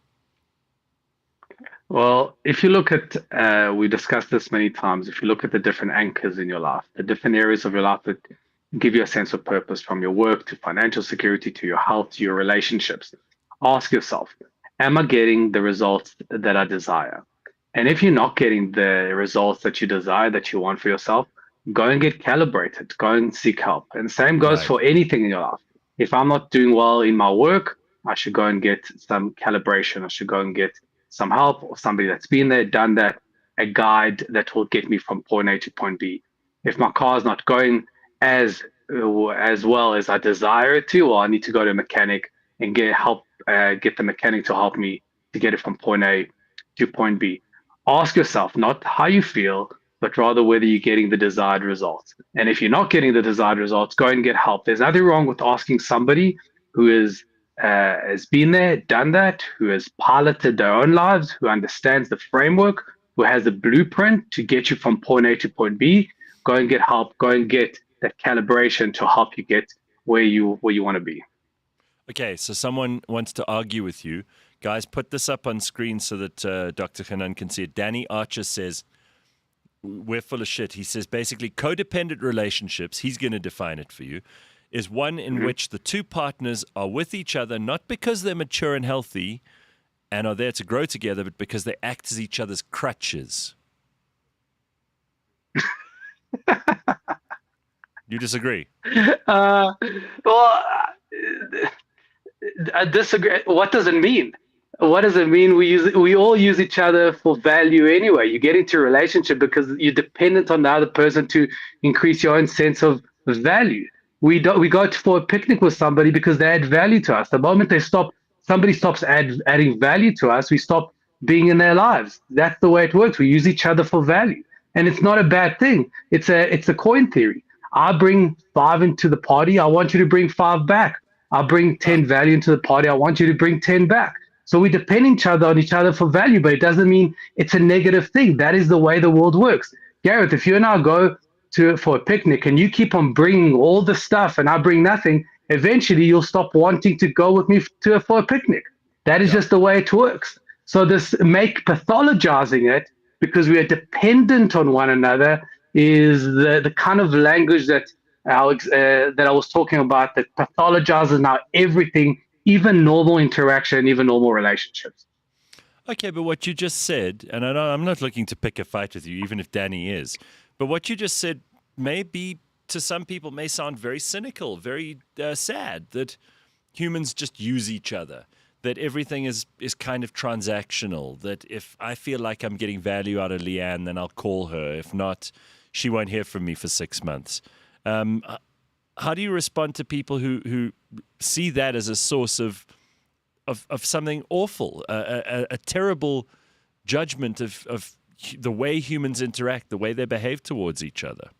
Well, if you look at, we discussed this many times, if you look at the different anchors in your life, the different areas of your life that give you a sense of purpose, from your work to financial security to your health to your relationships, ask yourself, am I getting the results that I desire? And if you're not getting the results that you desire, that you want for yourself, go and get calibrated, go and seek help. And the same goes Right. for anything in your life. If I'm not doing well in my work, I should go and get some calibration. I should go and get some help, or somebody that's been there, done that, a guide that will get me from point A to point B. If my car is not going as well as I desire it to, well, I need to go to a mechanic and get the mechanic to help me to get it from point A to point B. Ask yourself not how you feel, but rather whether you're getting the desired results. And if you're not getting the desired results, go and get help. There's nothing wrong with asking somebody who has been there, done that, who has piloted their own lives, who understands the framework, who has a blueprint to get you from point A to point B. Go and get help. Go and get that calibration to help you get where you want to be. Okay, so someone wants to argue with you. Guys, put this up on screen so that Dr. Hanan can see it. Danny Archer says, we're full of shit. He says, basically, codependent relationships, he's going to define it for you, is one in which the two partners are with each other, not because they're mature and healthy and are there to grow together, but because they act as each other's crutches. You disagree? Well, I disagree. What does it mean? What does it mean? We all use each other for value anyway. You get into a relationship because you're dependent on the other person to increase your own sense of value. We go for a picnic with somebody because they add value to us. The moment somebody stops adding value to us, we stop being in their lives. That's the way it works. We use each other for value, and it's not a bad thing. It's a coin theory. I bring 5 into the party. I want you to bring 5 back. I bring 10 value into the party. I want you to bring 10 back. So we depend on each other for value, but it doesn't mean it's a negative thing. That is the way the world works. Gareth, if you and I go for a picnic and you keep on bringing all the stuff and I bring nothing, eventually you'll stop wanting to go with me for a picnic. That is just the way it works. So this pathologizing it because we are dependent on one another is the kind of language that Alex that I was talking about, that pathologizes now everything, even normal interaction, even normal relationships. Okay, but what you just said, and I'm not looking to pick a fight with you, even if Danny is, but what you just said may be, to some people, may sound very cynical, very sad, that humans just use each other, that everything is kind of transactional, that if I feel like I'm getting value out of Leigh-Ann, then I'll call her. If not, she won't hear from me for 6 months. How do you respond to people who see that as a source of of something awful, a terrible judgment of the way humans interact, the way they behave towards each other.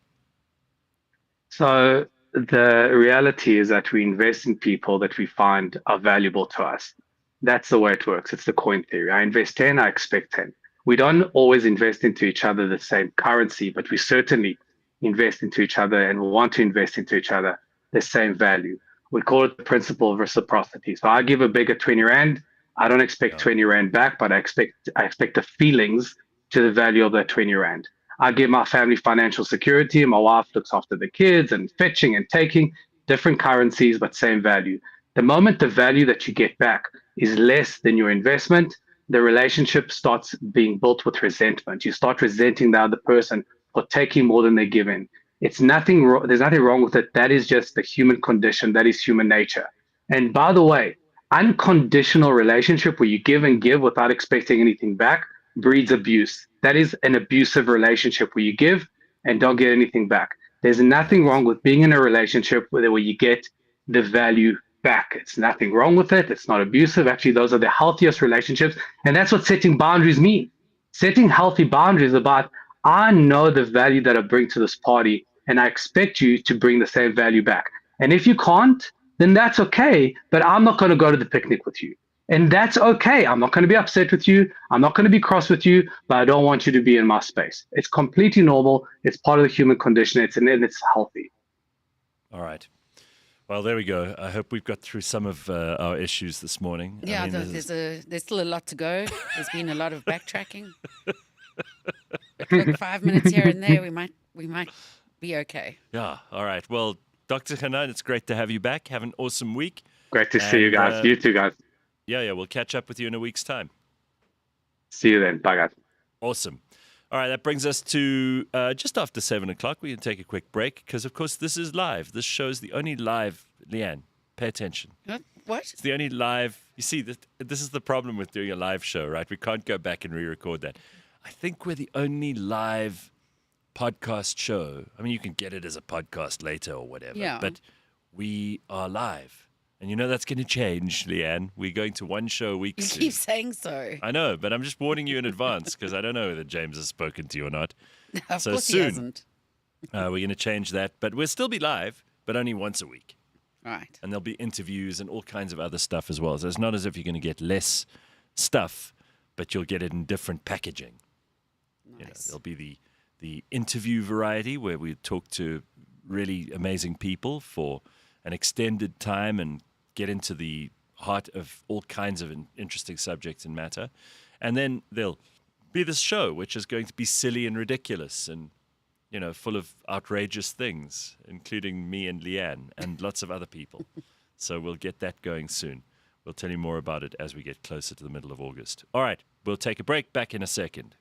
So the reality is that we invest in people that we find are valuable to us. That's the way it works. It's the coin theory. I invest 10, I expect 10. We don't always invest into each other the same currency, but we certainly invest into each other and want to invest into each other the same value. We call it the principle of reciprocity. So I give a bigger 20 Rand. I don't expect 20 Rand back, but I expect the feelings to the value of that 20 Rand. I give my family financial security. My wife looks after the kids and fetching and taking, different currencies, but same value. The moment the value that you get back is less than your investment, the relationship starts being built with resentment. You start resenting the other person for taking more than they're given. It's nothing wrong. There's nothing wrong with it. That is just the human condition. That is human nature. And by the way, unconditional relationship where you give and give without expecting anything back breeds abuse. That is an abusive relationship where you give and don't get anything back. There's nothing wrong with being in a relationship where you get the value back. It's nothing wrong with it. It's not abusive. Actually, those are the healthiest relationships. And that's what setting boundaries mean. Setting healthy boundaries about, I know the value that I bring to this party, and I expect you to bring the same value back. And if you can't, then that's okay. But I'm not going to go to the picnic with you. And that's okay. I'm not going to be upset with you. I'm not going to be cross with you, but I don't want you to be in my space. It's completely normal. It's part of the human condition. It's healthy. All right. Well, there we go. I hope we've got through some of our issues this morning. Yeah, there's still a lot to go. There's been a lot of backtracking. But look, 5 minutes here and there, we might be okay. Yeah. All right. Well, Dr. Hanan, it's great to have you back. Have an awesome week. Great to see you guys. You too, guys. Yeah. We'll catch up with you in a week's time. See you then. Bye, guys. Awesome. All right, that brings us to just after 7 o'clock. We can take a quick break because, of course, this is live. This show is the only live. Leigh-Ann, pay attention. What? It's the only live. You see, this is the problem with doing a live show, right? We can't go back and re-record that. I think we're the only live podcast show. I mean, you can get it as a podcast later or whatever. Yeah. But we are live. And you know that's going to change, Leigh-Ann. We're going to one show a week soon. You keep saying so. I know, but I'm just warning you in advance because I don't know whether James has spoken to you or not. Of so course soon, he hasn't. we're going to change that. But we'll still be live, but only once a week. Right. And there'll be interviews and all kinds of other stuff as well. So it's not as if you're going to get less stuff, but you'll get it in different packaging. Nice. You know, there'll be the interview variety where we talk to really amazing people for an extended time and get into the heart of all kinds of interesting subjects and matter. And then there'll be this show, which is going to be silly and ridiculous and, you know, full of outrageous things, including me and Leigh-Ann and lots of other people. So we'll get that going soon. We'll tell you more about it as we get closer to the middle of August. All right, we'll take a break. Back in a second.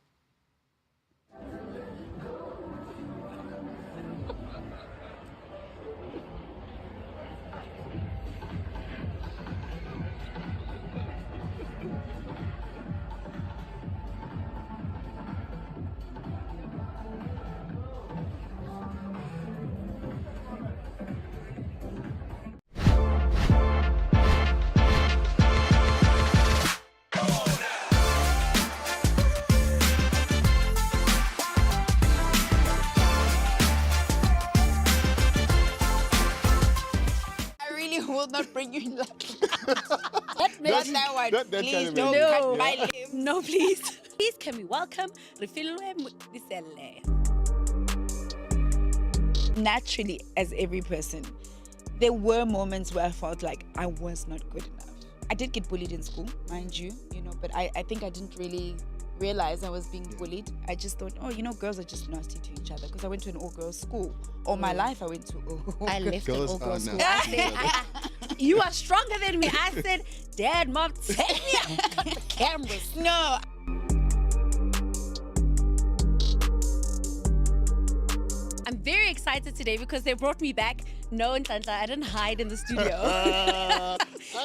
Will not bring you in luck. Not that one. That Please kind of don't music. cut my lips. No, please. Please, can we welcome Refilwe Mudisele? Naturally, as every person, there were moments where I felt like I was not good enough. I did get bullied in school, mind you, but I think I didn't really realize I was being bullied. I just thought, girls are just nasty to each other because I went to an all-girls school. All my life I went to I left an girls. all-girls school. You are stronger than me. I said, Dad, Mom, take me out. Cut the cameras. No. I'm very excited today because they brought me back. No, Nhlanhla, I didn't hide in the studio.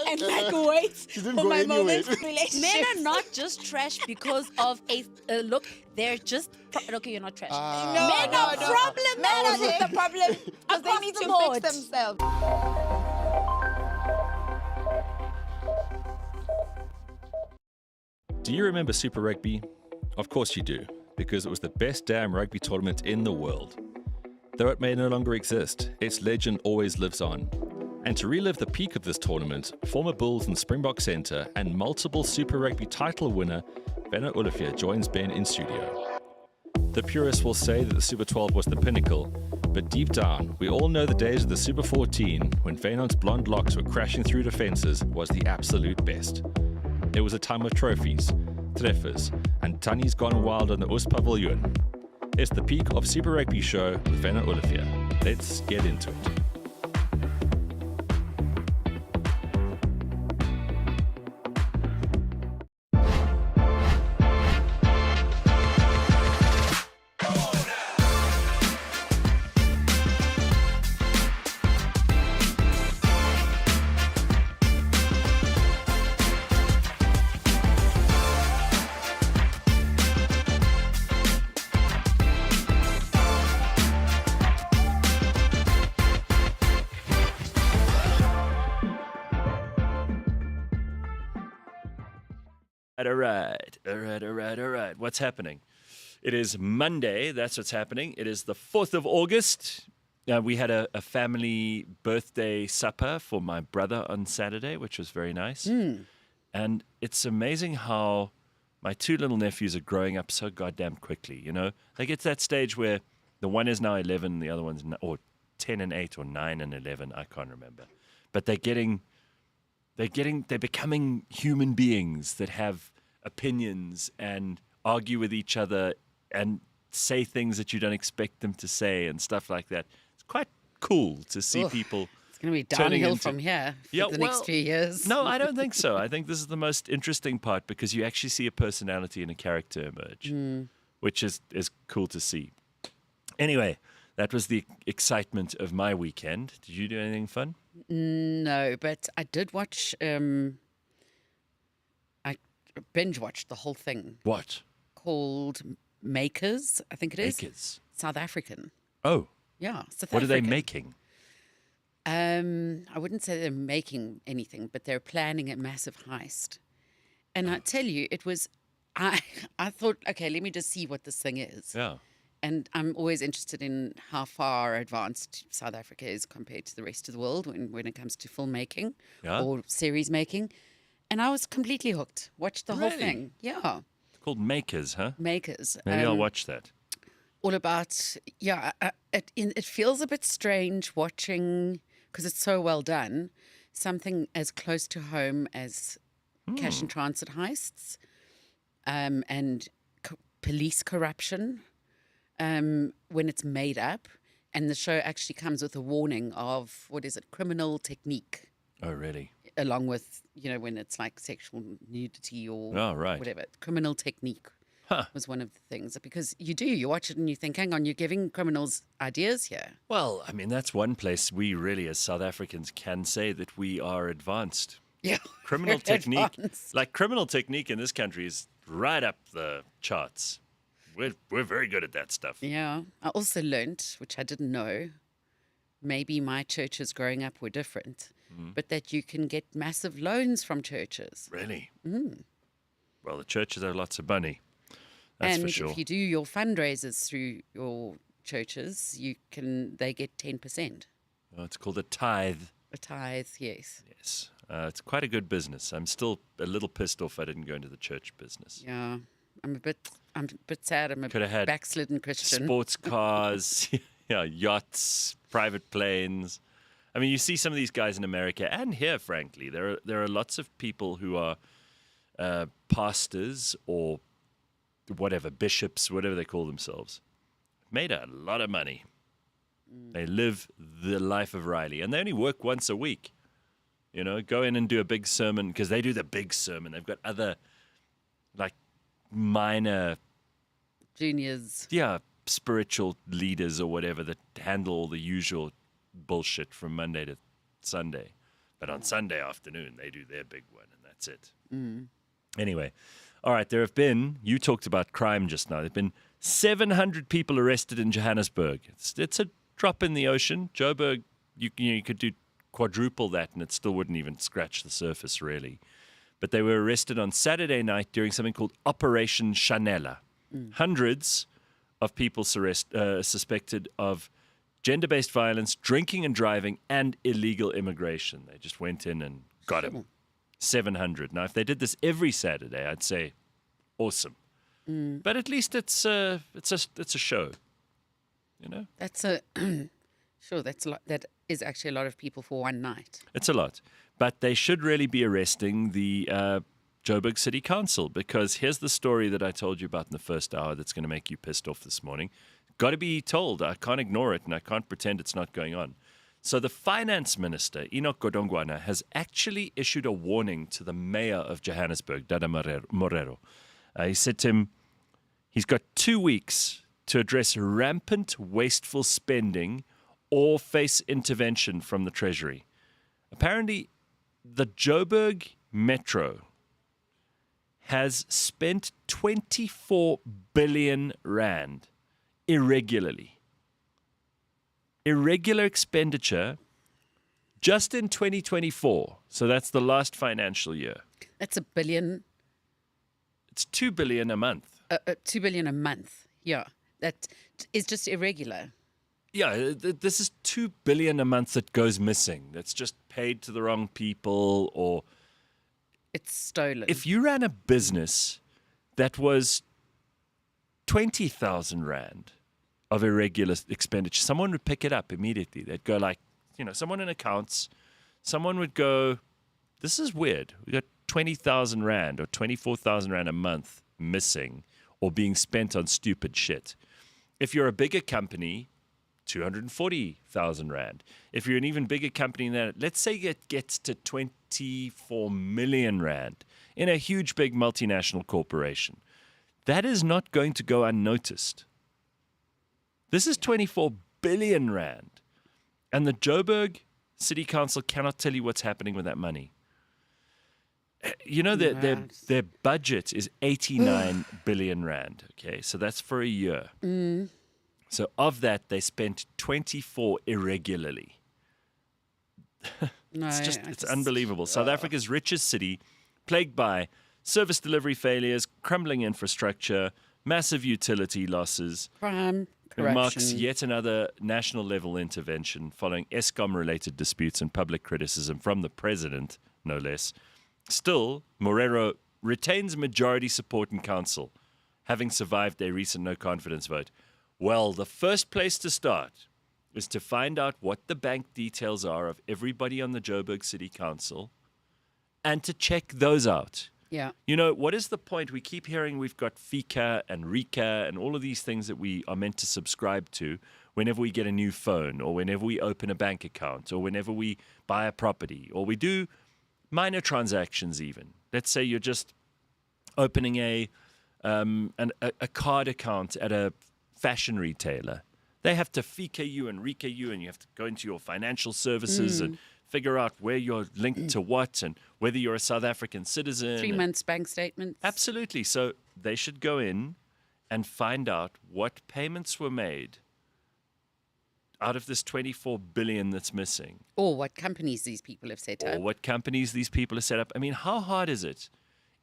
And wait for my moment. Men are not just trash because of a look. They're just okay. You're not trash. Men are problem. Men are just the problem because they need to fix themselves. Do you remember Super Rugby? Of course you do, because it was the best damn rugby tournament in the world. Though it may no longer exist, its legend always lives on. And to relive the peak of this tournament, former Bulls and Springbok centre and multiple Super Rugby title winner Werner Olivier joins Ben in studio. The purists will say that the Super 12 was the pinnacle, but deep down, we all know the days of the Super 14, when Feyenoord's blonde locks were crashing through defences, was the absolute best. It was a time of trophies, Tariffs, and Tannies gone wild on the Oostpavilion. It's the peak of Super Rugby show with Werner Olivier. Let's get into it. All right. What's happening? It is Monday. That's what's happening. It is the 4th of August. We had a family birthday supper for my brother on Saturday, which was very nice. And it's amazing how my two little nephews are growing up so goddamn quickly. You know, they get to that stage where the one is now 11, the other one's or 10 and 8 or 9 and 11. I can't remember. But they're becoming human beings that have opinions and argue with each other and say things that you don't expect them to say and stuff like that. It's quite cool to see people. It's going to be turning downhill into- from here for Yeah, the well, next few years. No, I don't think so. I think this is the most interesting part because you actually see a personality and a character emerge, which is cool to see. Anyway, that was the excitement of my weekend. Did you do anything fun? No, but I did watch. I binge watched the whole thing What? called Makers. I think it is Makers. South African. Oh, Yeah, South what are they African. making? I wouldn't say they're making anything, but they're planning a massive heist. And I tell you, it was. I thought, okay, let me just see what this thing is. Yeah. And I'm always interested in how far advanced South Africa is compared to the rest of the world when it comes to filmmaking Yeah? or series making. And I was completely hooked. Watched the whole Really? thing. Yeah. It's called Makers, huh? Makers. Maybe I'll watch that. All about, it feels a bit strange watching, because it's so well done, something as close to home as cash and transit heists and police corruption. When it's made up, and the show actually comes with a warning of criminal technique, Oh, really? along with when it's like sexual nudity or Oh, right. whatever. Criminal technique Huh. was one of the things, because you watch it and you think, hang on, you're giving criminals ideas here. Well, I mean, that's one place we really, as South Africans, can say that we are advanced. Yeah, Criminal very technique, advanced. like criminal technique in this country is right up the charts. We're very good at that stuff. Yeah, I also learnt, which I didn't know, maybe my churches growing up were different, but that you can get massive loans from churches. Really? Well, the churches have lots of money. That's and for sure. if you do your fundraisers through your churches, they get 10%. Oh, it's called a tithe. A tithe, yes. Yes. It's quite a good business. I'm still a little pissed off I didn't go into the church business. Yeah, I'm a bit sad. I'm a Could have had backslidden Christian. Sports cars, yachts, private planes. I mean, you see some of these guys in America and here, frankly. There are lots of people who are pastors or whatever, bishops, whatever they call themselves. Made a lot of money. They live the life of Riley. And they only work once a week. Go in and do a big sermon, because they do the big sermon. They've got other, like, minor, Juniors. spiritual leaders or whatever that handle all the usual bullshit from Monday to Sunday. But on Sunday afternoon, they do their big one, and that's it. Anyway, all right, you talked about crime just now. There have been 700 people arrested in Johannesburg. It's a drop in the ocean. Joburg, you could do quadruple that, and it still wouldn't even scratch the surface, really. but they were arrested on Saturday night during something called Operation Chanela. Hundreds of people suspected of gender-based violence, drinking and driving, and illegal immigration. They just went in and got him. 700. Now, if they did this every Saturday, I'd say awesome. But at least it's a show, you know. That's a sure. That's a lot. That is actually a lot of people for one night. It's a lot, but they should really be arresting the Joburg City Council, because here's the story that I told you about in the first hour that's going to make you pissed off this morning. Got to be told. I can't ignore it, and I can't pretend it's not going on. So the finance minister, Enoch Godongwana, has actually issued a warning to the mayor of Johannesburg, Dada Morero. He said to him, he's got 2 weeks to address rampant wasteful spending or face intervention from the Treasury. Apparently, the Joburg Metro has spent 24 billion rand irregularly. Irregular expenditure just in 2024. So that's the last financial year. That's $1 billion. It's 2 billion a month. 2 billion a month. Yeah, that is just irregular. Yeah, this is 2 billion a month that goes missing. That's just paid to the wrong people, or It's stolen. if you ran a business that was 20,000 rand of irregular expenditure, someone would pick it up immediately. They'd go like, someone in accounts, someone would go, this is weird. We got 20,000 rand or 24,000 rand a month missing or being spent on stupid shit. If you're a bigger company, 240,000 rand. If you're an even bigger company than that, let's say it gets to 24 million rand in a huge, big multinational corporation. That is not going to go unnoticed. This is 24 billion rand. And the Joburg City Council cannot tell you what's happening with that money. Their budget is 89 billion rand. Okay, so that's for a year. So of that, they spent 24 irregularly. It's unbelievable. South Africa's richest city, plagued by service delivery failures, crumbling infrastructure, massive utility losses. Crime, It corruption. marks yet another national level intervention following Eskom-related disputes and public criticism from the president, no less. Still, Morero retains majority support in council, having survived a recent no-confidence vote. Well, the first place to start is to find out what the bank details are of everybody on the Joburg City Council and to check those out. Yeah. What is the point? We keep hearing we've got FICA and RICA and all of these things that we are meant to subscribe to whenever we get a new phone or whenever we open a bank account or whenever we buy a property or we do minor transactions even. Let's say you're just opening a card account at a fashion retailer. They have to FICA you and RICA you, and you have to go into your financial services and figure out where you're linked to what and whether you're a South African citizen. 3 months bank statements. Absolutely. So they should go in and find out what payments were made out of this 24 billion that's missing. Or what companies these people have set Or up. what companies these people have set up. I mean, how hard is it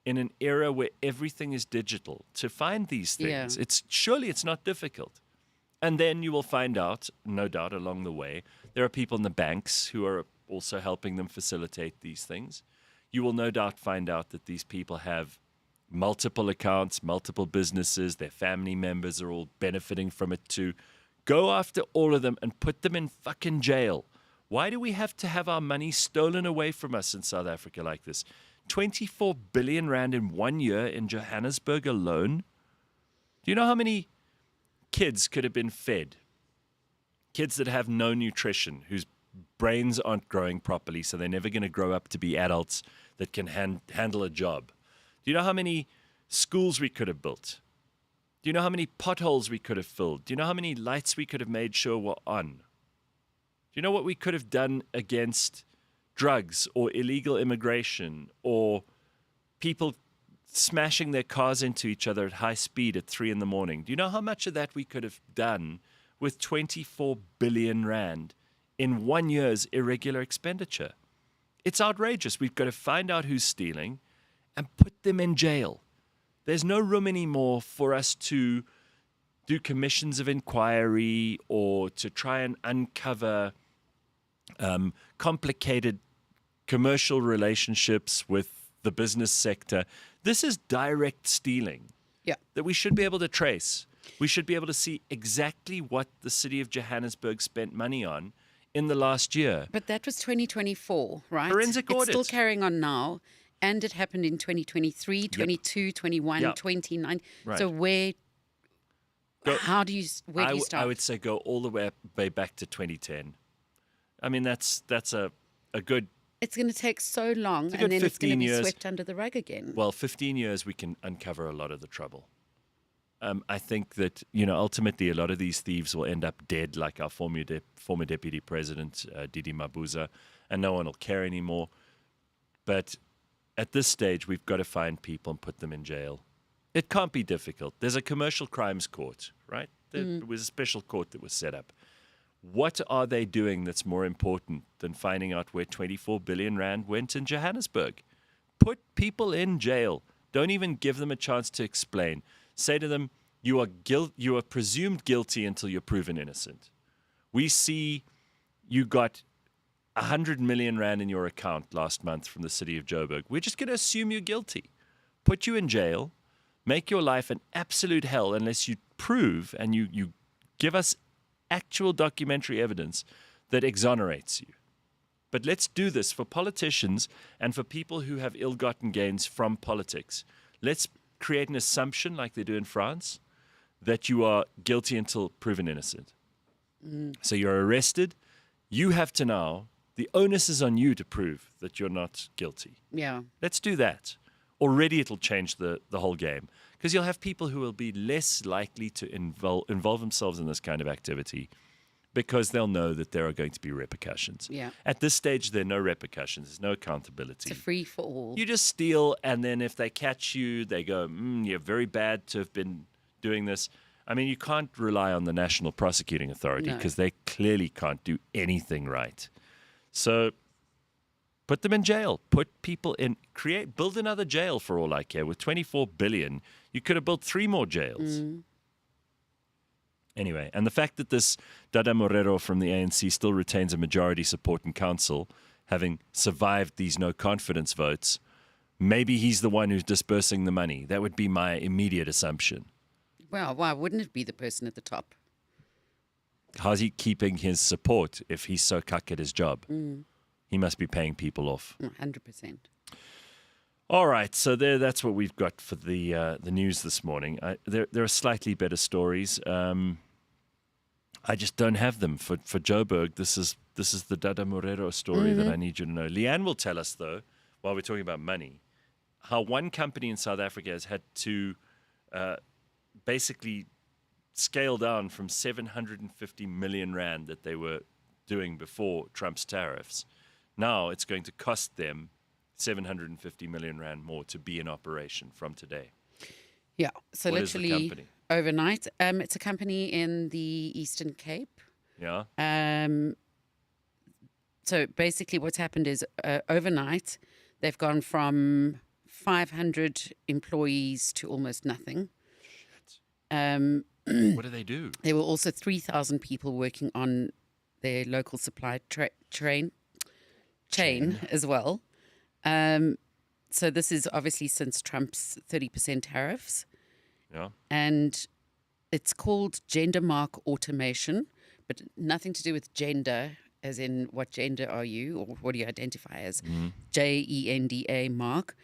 in an era where everything is digital to find these things? Yeah. Surely it's not difficult. And then you will find out, no doubt along the way, there are people in the banks who are also helping them facilitate these things. You will no doubt find out that these people have multiple accounts, multiple businesses, their family members are all benefiting from it too. Go after all of them and put them in fucking jail. Why do we have to have our money stolen away from us in South Africa like this? 24 billion rand in 1 year in Johannesburg alone? Do you know how many kids could have been fed? Kids that have no nutrition, whose brains aren't growing properly, so they're never going to grow up to be adults that can handle a job. Do you know how many schools we could have built? Do you know how many potholes we could have filled? Do you know how many lights we could have made sure were on? Do you know what we could have done against drugs or illegal immigration or people smashing their cars into each other at high speed at 3 a.m? Do you know how much of that we could have done with 24 billion rand in 1 year's irregular expenditure? It's outrageous. We've got to find out who's stealing, and put them in jail. There's no room anymore for us to do commissions of inquiry or to try and uncover complicated commercial relationships with the business sector. This is direct stealing that we should be able to trace. We should be able to see exactly what the city of Johannesburg spent money on in the last year. But that was 2024, right? Forensic It's audit. still carrying on now. And it happened in 2023, 22, 21, Yep. 29. Right. So where do you start? I would say go all the way back to 2010. I mean, that's a good, It's going to take so long, a good and then it's going to 15 be years. swept under the rug again. 15 years we can uncover a lot of the trouble. I think that, ultimately a lot of these thieves will end up dead, like our former deputy president, Didi Mabuza, and no one will care anymore. But at this stage, we've got to find people and put them in jail. It can't be difficult. There's a commercial crimes court, right? There was a special court that was set up. What are they doing that's more important than finding out where 24 billion rand went in Johannesburg? Put people in jail. Don't even give them a chance to explain. Say to them, you are presumed guilty until you're proven innocent. We see you got 100 million rand in your account last month from the city of Joburg. We're just going to assume you're guilty. Put you in jail, make your life an absolute hell unless you prove and you give us actual documentary evidence that exonerates you. But let's do this for politicians and for people who have ill-gotten gains from politics. Let's create an assumption, like they do in France, that you are guilty until proven innocent. So you're arrested. You have to now, the onus is on you to prove that you're not guilty. Yeah. Let's do that. Already it'll change the whole game, because you'll have people who will be less likely to involve themselves in this kind of activity because they'll know that there are going to be repercussions. Yeah. At this stage, there are no repercussions. There's no accountability. It's a free for all. You just steal, and then if they catch you, they go, you're very bad to have been doing this. I mean, you can't rely on the National Prosecuting Authority because they clearly can't do anything right. So put them in jail. Put people in. Build another jail for all I care. With 24 billion, you could have built 3 more jails. Anyway, and the fact that this Dada Morero from the ANC still retains a majority support in council, having survived these no confidence votes, maybe he's the one who's dispersing the money. That would be my immediate assumption. Well, why wouldn't it be the person at the top? How's he keeping his support if he's so cuck at his job? He must be paying people off. 100%. All right, so that's what we've got for the news this morning. There are slightly better stories. I just don't have them for Joburg. This is the Dada Morero story that I need you to know. Leigh-Ann will tell us, though, while we're talking about money, how one company in South Africa has had to basically scale down from 750 million rand that they were doing before Trump's tariffs. Now it's going to cost them 750 million rand more to be in operation from today. Yeah. So What is the literally company? overnight. It's a company in the Eastern Cape. Yeah. So basically what's happened is overnight they've gone from 500 employees to almost nothing. What do they do? There were also 3,000 people working on their local supply chain as well. So this is obviously since Trump's 30% tariffs. Yeah. And it's called gender mark automation, but nothing to do with gender, as in what gender are you or what do you identify as? Genda mark.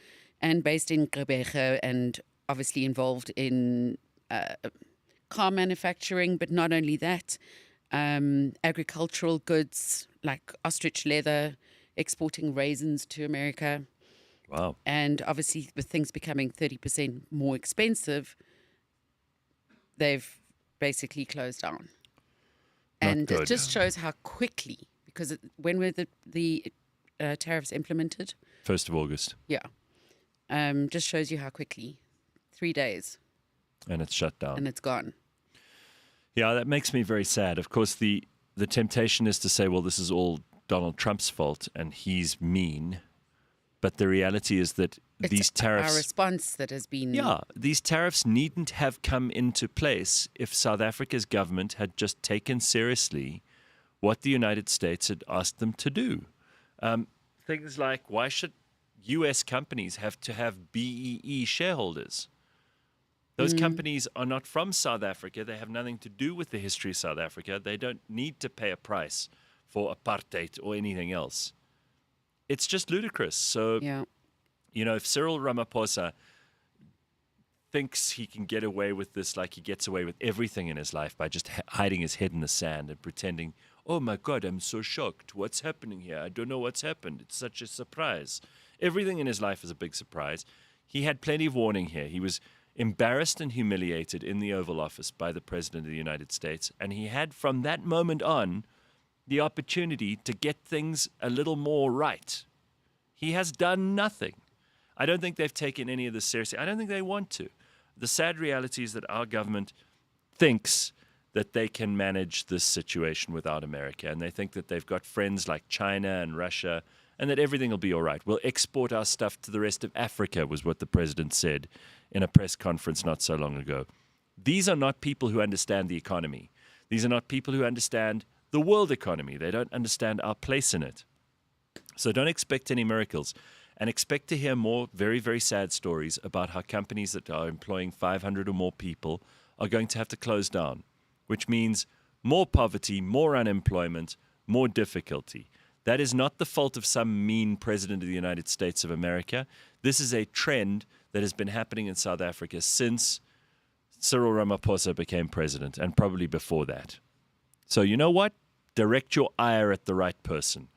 And based in Gqeberha and obviously involved in car manufacturing, but not only that, agricultural goods like ostrich leather, exporting raisins to America. Wow. And obviously with things becoming 30% more expensive, they've basically closed down. And good. it just shows how quickly, because when were the tariffs implemented? 1st of August. Yeah. Just shows you how quickly. 3 days And it's shut down. and it's gone. Yeah, that makes me very sad. Of course, the temptation is to say, well, this is all Donald Trump's fault and he's mean. But the reality is that It's these tariffs... our response that has been... Yeah, these tariffs needn't have come into place if South Africa's government had just taken seriously what the United States had asked them to do. Things like, why should U.S. companies have to have BEE shareholders? Those companies are not from South Africa. They have nothing to do with the history of South Africa. They don't need to pay a price for apartheid or anything else. It's just ludicrous. So, if Cyril Ramaphosa thinks he can get away with this like he gets away with everything in his life by just hiding his head in the sand and pretending, oh my God, I'm so shocked. What's happening here? I don't know what's happened. It's such a surprise. Everything in his life is a big surprise. He had plenty of warning here. He was embarrassed and humiliated in the Oval Office by the President of the United States. And he had, from that moment on, the opportunity to get things a little more right. He has done nothing. I don't think they've taken any of this seriously. I don't think they want to. The sad reality is that our government thinks that they can manage this situation without America. And they think that they've got friends like China and Russia and that everything will be all right. We'll export our stuff to the rest of Africa, was what the president said in a press conference not so long ago. These are not people who understand the economy. These are not people who understand the world economy. They don't understand our place in it. So don't expect any miracles, and expect to hear more very, very sad stories about how companies that are employing 500 or more people are going to have to close down, which means more poverty, more unemployment, more difficulty. That is not the fault of some mean president of the United States of America. This is a trend that has been happening in South Africa since Cyril Ramaphosa became president, and probably before that. So you know what? Direct your ire at the right person.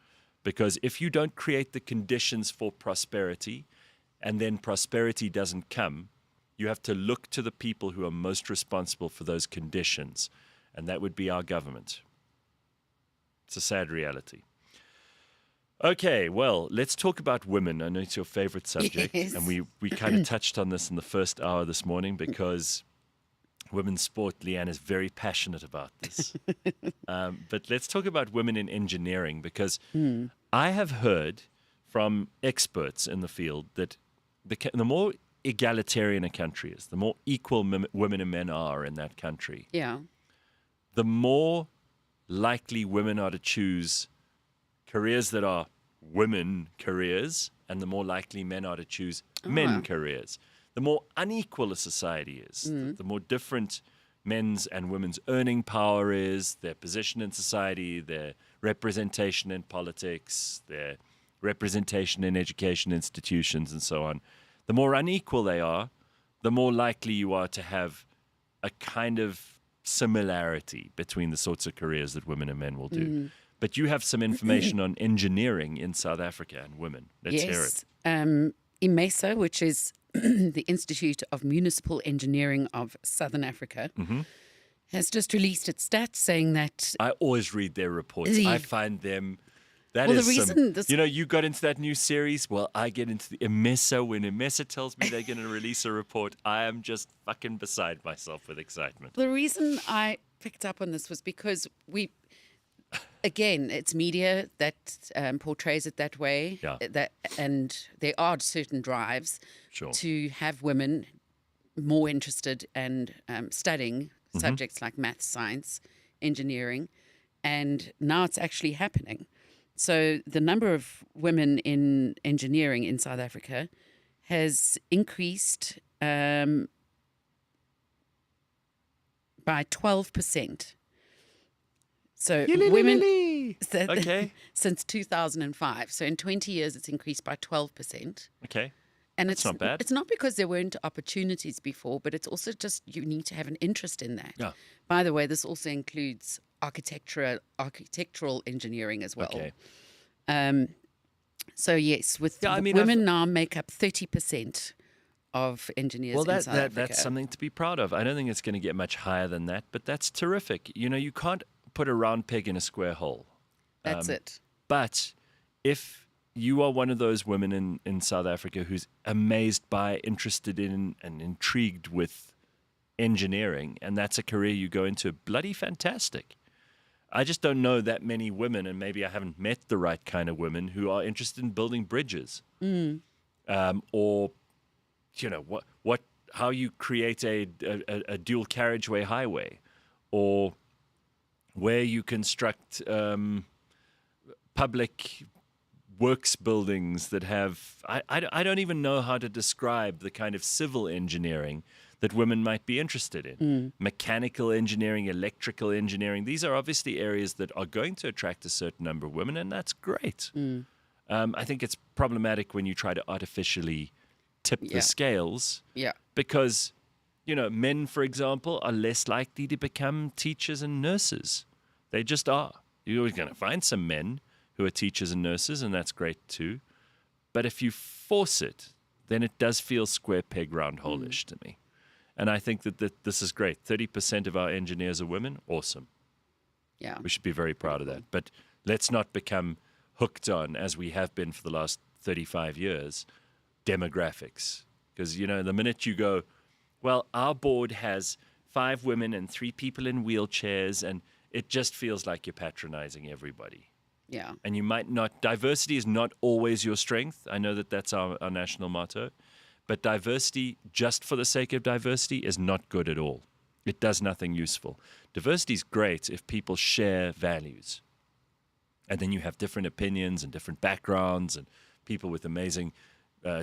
Because if you don't create the conditions for prosperity, and then prosperity doesn't come, you have to look to the people who are most responsible for those conditions. And that would be our government. It's a sad reality. Okay, well, let's talk about women. I know it's your favorite subject. Yes. And we kind of touched on this in the first hour this morning because women's sport, Leigh-Ann, is very passionate about this. But let's talk about women in engineering, because I have heard from experts in the field that the more egalitarian a country is, the more equal women and men are in that country, the more likely women are to choose careers that are women careers, and the more likely men are to choose men careers. The more unequal a society is, the more different men's and women's earning power is, their position in society, their representation in politics, their representation in education institutions, and so on. The more unequal they are, the more likely you are to have a kind of similarity between the sorts of careers that women and men will do. But you have some information on engineering in South Africa and women. Let's hear it. IMESA, which is the Institute of Municipal Engineering of Southern Africa, has just released its stats saying that... I always read their reports. I find them... That Well, is the reason this- you know, you got into that new series. Well, I get into the IMESA. When IMESA tells me they're going to release a report, I am just fucking beside myself with excitement. The reason I picked up on this was because again, it's media that portrays it that way. And there are certain drives to have women more interested and studying subjects like maths, science, engineering. And now it's actually happening. So the number of women in engineering in South Africa has increased by 12%. So women since 2005. So in 20 years, it's increased by 12%. Okay. And That's not bad. It's not because there weren't opportunities before, but it's also just you need to have an interest in that. Yeah. By the way, this also includes architectural engineering as well. Okay. So yes, women now make up 30% of engineers in South Africa. That's something to be proud of. I don't think it's going to get much higher than that, but that's terrific. You know, you can't put a round peg in a square hole. That's it. But if you are one of those women in South Africa who's amazed by, interested in, and intrigued with engineering, and that's a career you go into, bloody fantastic. I just don't know that many women, and maybe I haven't met the right kind of women who are interested in building bridges, or how you create a dual carriageway highway, or where you construct public works buildings that have. I don't even know how to describe the kind of civil engineering that women might be interested in. Mechanical engineering, electrical engineering. These are obviously areas that are going to attract a certain number of women, and that's great. I think it's problematic when you try to artificially tip the scales. Yeah. Because, men, for example, are less likely to become teachers and nurses. They just are. You're always going to find some men who are teachers and nurses, and that's great too. But if you force it, then it does feel square peg round hole-ish to me. And I think that this is great. 30% of our engineers are women. Awesome. Yeah. We should be very proud of that. But let's not become hooked on, as we have been for the last 35 years, demographics. Because, the minute you go, well, our board has 5 women and 3 people in wheelchairs, and it just feels like you're patronizing everybody. Yeah. And you might not, diversity is not always your strength. I know that that's our national motto. But diversity, just for the sake of diversity, is not good at all. It does nothing useful. Diversity is great if people share values. And then you have different opinions and different backgrounds and people with amazing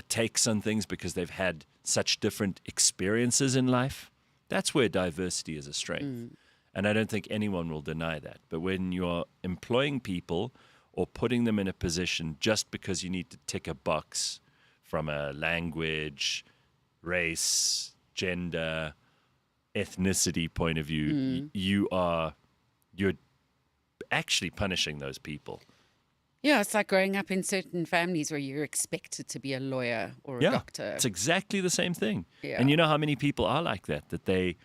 takes on things because they've had such different experiences in life. That's where diversity is a strength. And I don't think anyone will deny that. But when you're employing people or putting them in a position just because you need to tick a box from a language, race, gender, ethnicity point of view, you're actually punishing those people. Yeah, it's like growing up in certain families where you're expected to be a lawyer or a doctor. It's exactly the same thing. Yeah. And you know how many people are like that they've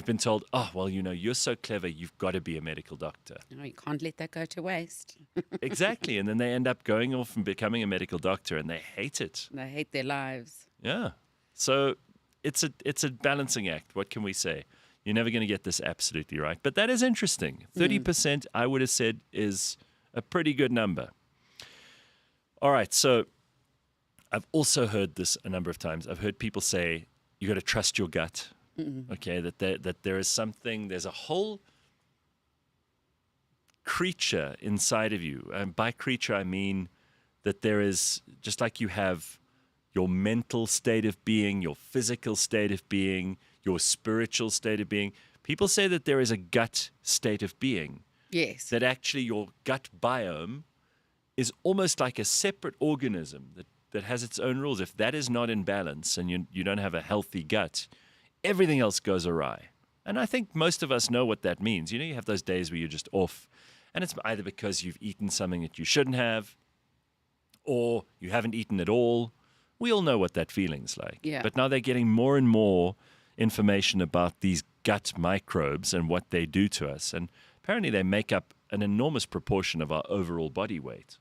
been told, oh, well, you're so clever, you've got to be a medical doctor. You can't let that go to waste. Exactly. And then they end up going off and becoming a medical doctor, and they hate it. They hate their lives. Yeah. So it's a balancing act. What can we say? You're never going to get this absolutely right. But that is interesting. 30%, I would have said, is a pretty good number. All right. So I've also heard this a number of times. I've heard people say, you got to trust your gut. Okay, that there is something, there's a whole creature inside of you. And by creature, I mean that there is, just like you have your mental state of being, your physical state of being, your spiritual state of being. People say that there is a gut state of being. Yes. That actually your gut biome is almost like a separate organism that has its own rules. If that is not in balance and you don't have a healthy gut, everything else goes awry. And I think most of us know what that means. You have those days where you're just off, and it's either because you've eaten something that you shouldn't have, or you haven't eaten at all. We all know what that feeling's like. Yeah. But now they're getting more and more information about these gut microbes and what they do to us. And apparently they make up an enormous proportion of our overall body weight.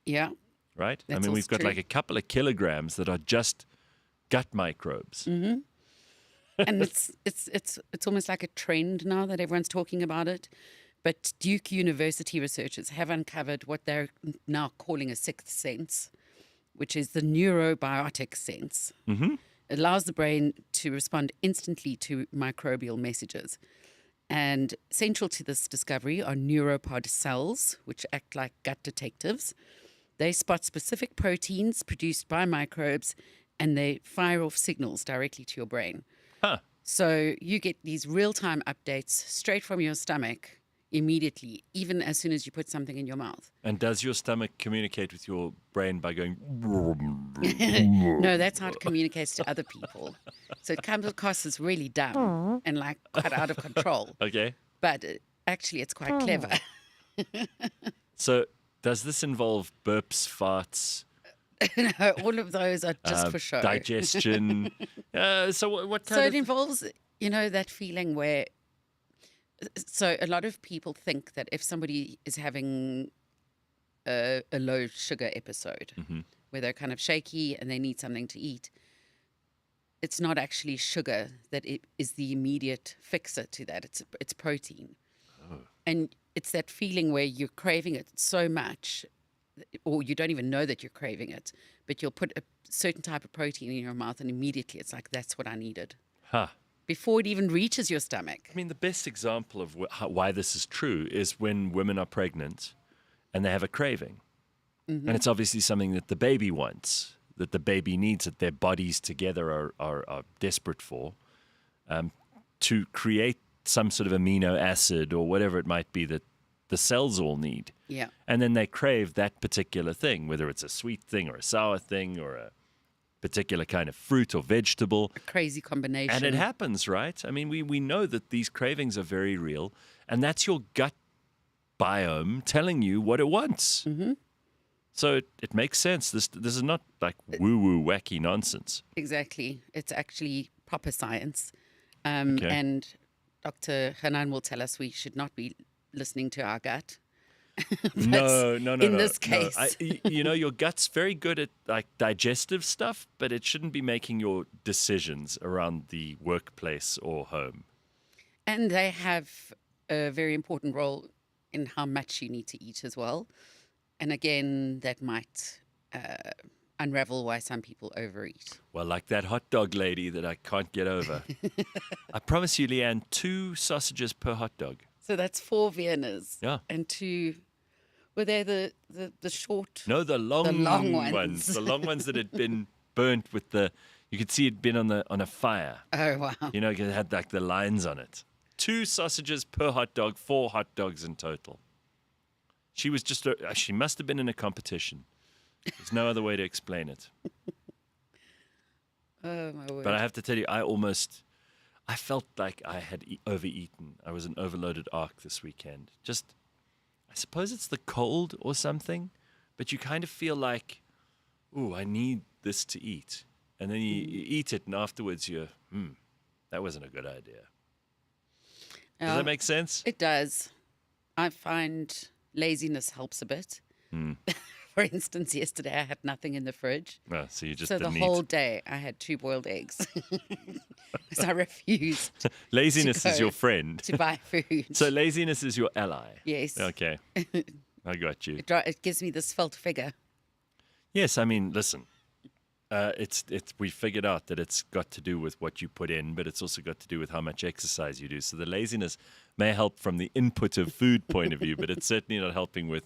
Yeah. Right? That's we've also got true. like a couple of kilograms that are just gut microbes. And it's almost like a trend now that everyone's talking about it. But Duke University researchers have uncovered what they're now calling a sixth sense, which is the neurobiotic sense. It allows the brain to respond instantly to microbial messages. And central to this discovery are neuropod cells, which act like gut detectives. They spot specific proteins produced by microbes, and they fire off signals directly to your brain. Huh. So you get these real-time updates straight from your stomach immediately, even as soon as you put something in your mouth. And does your stomach communicate with your brain by going... No, that's how it communicates to other people. So it comes across as really dumb and like quite out of control. Okay. But actually, it's quite clever. So does this involve burps, farts, No, all of those are just for show. digestion? So what kind So of... it involves, that feeling where... So a lot of people think that if somebody is having a low sugar episode, where they're kind of shaky and they need something to eat, it's not actually sugar that it is the immediate fixer to that. It's protein. And it's that feeling where you're craving it so much, or you don't even know that you're craving it, but you'll put a certain type of protein in your mouth and immediately it's like, that's what I needed. Huh. Before it even reaches your stomach. I mean, the best example of why this is true is when women are pregnant and they have a craving. And it's obviously something that the baby wants, that the baby needs, that their bodies together are desperate for, to create some sort of amino acid or whatever it might be that the cells all need. Yeah. And then they crave that particular thing, whether it's a sweet thing or a sour thing or a particular kind of fruit or vegetable. A crazy combination. And it happens, right? I mean, we know that these cravings are very real, and that's your gut biome telling you what it wants. So it makes sense. This is not like woo-woo wacky nonsense. Exactly. It's actually proper science. Okay. And Dr. Hanan will tell us we should not be listening to our gut. No. In this case. You know, your gut's very good at like digestive stuff, but it shouldn't be making your decisions around the workplace or home. And they have a very important role in how much you need to eat as well. And again, that might unravel why some people overeat. Well, like that hot dog lady that I can't get over. I promise you, Leigh-Ann, 2 sausages per hot dog. So that's 4 Viennas. Yeah. And 2, were they the short? No, the long ones. The long ones that had been burnt with you could see it'd been on a fire. Oh, wow. You know, it had like the lines on it. 2 sausages per hot dog, 4 hot dogs in total. She was she must have been in a competition. There's no other way to explain it. Oh, my word. But I have to tell you, I felt like I had overeaten. I was an overloaded ark this weekend. I suppose it's the cold or something, but you kind of feel like, ooh, I need this to eat. And then you eat it, and afterwards that wasn't a good idea. Does that make sense? It does. I find laziness helps a bit. For instance, yesterday I had nothing in the fridge. Oh, so you just So the didn't whole eat. day I had 2 boiled eggs. Because I refused Laziness to is go your friend. to buy food. So laziness is your ally. Yes. Okay. I got you. It gives me this felt figure. Yes, I mean, listen. We figured out that it's got to do with what you put in, but it's also got to do with how much exercise you do. So the laziness may help from the input of food point of view, but it's certainly not helping with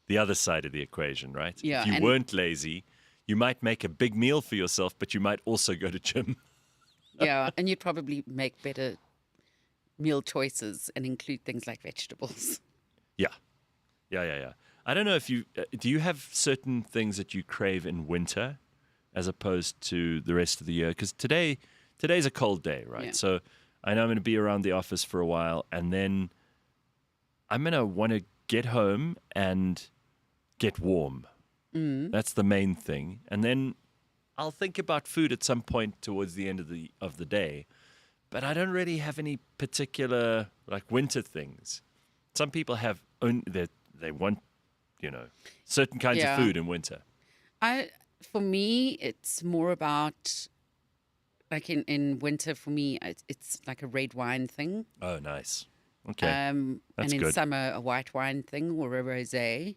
the other side of the equation, right? Yeah, If you and- weren't lazy, you might make a big meal for yourself, but you might also go to gym. Yeah, and you'd probably make better meal choices and include things like vegetables. Yeah. I don't know if do you have certain things that you crave in winter as opposed to the rest of the year? Because today's a cold day, right? Yeah. So I know I'm going to be around the office for a while, and then I'm going to want to get home and get warm. That's the main thing. And then I'll think about food at some point towards the end of the day, but I don't really have any particular like winter things. Some people have they want, certain kinds of food in winter. For me, it's more about like in winter. For me, it's like a red wine thing. Oh, nice. Okay, And that's in good. summer, a white wine thing or a rosé.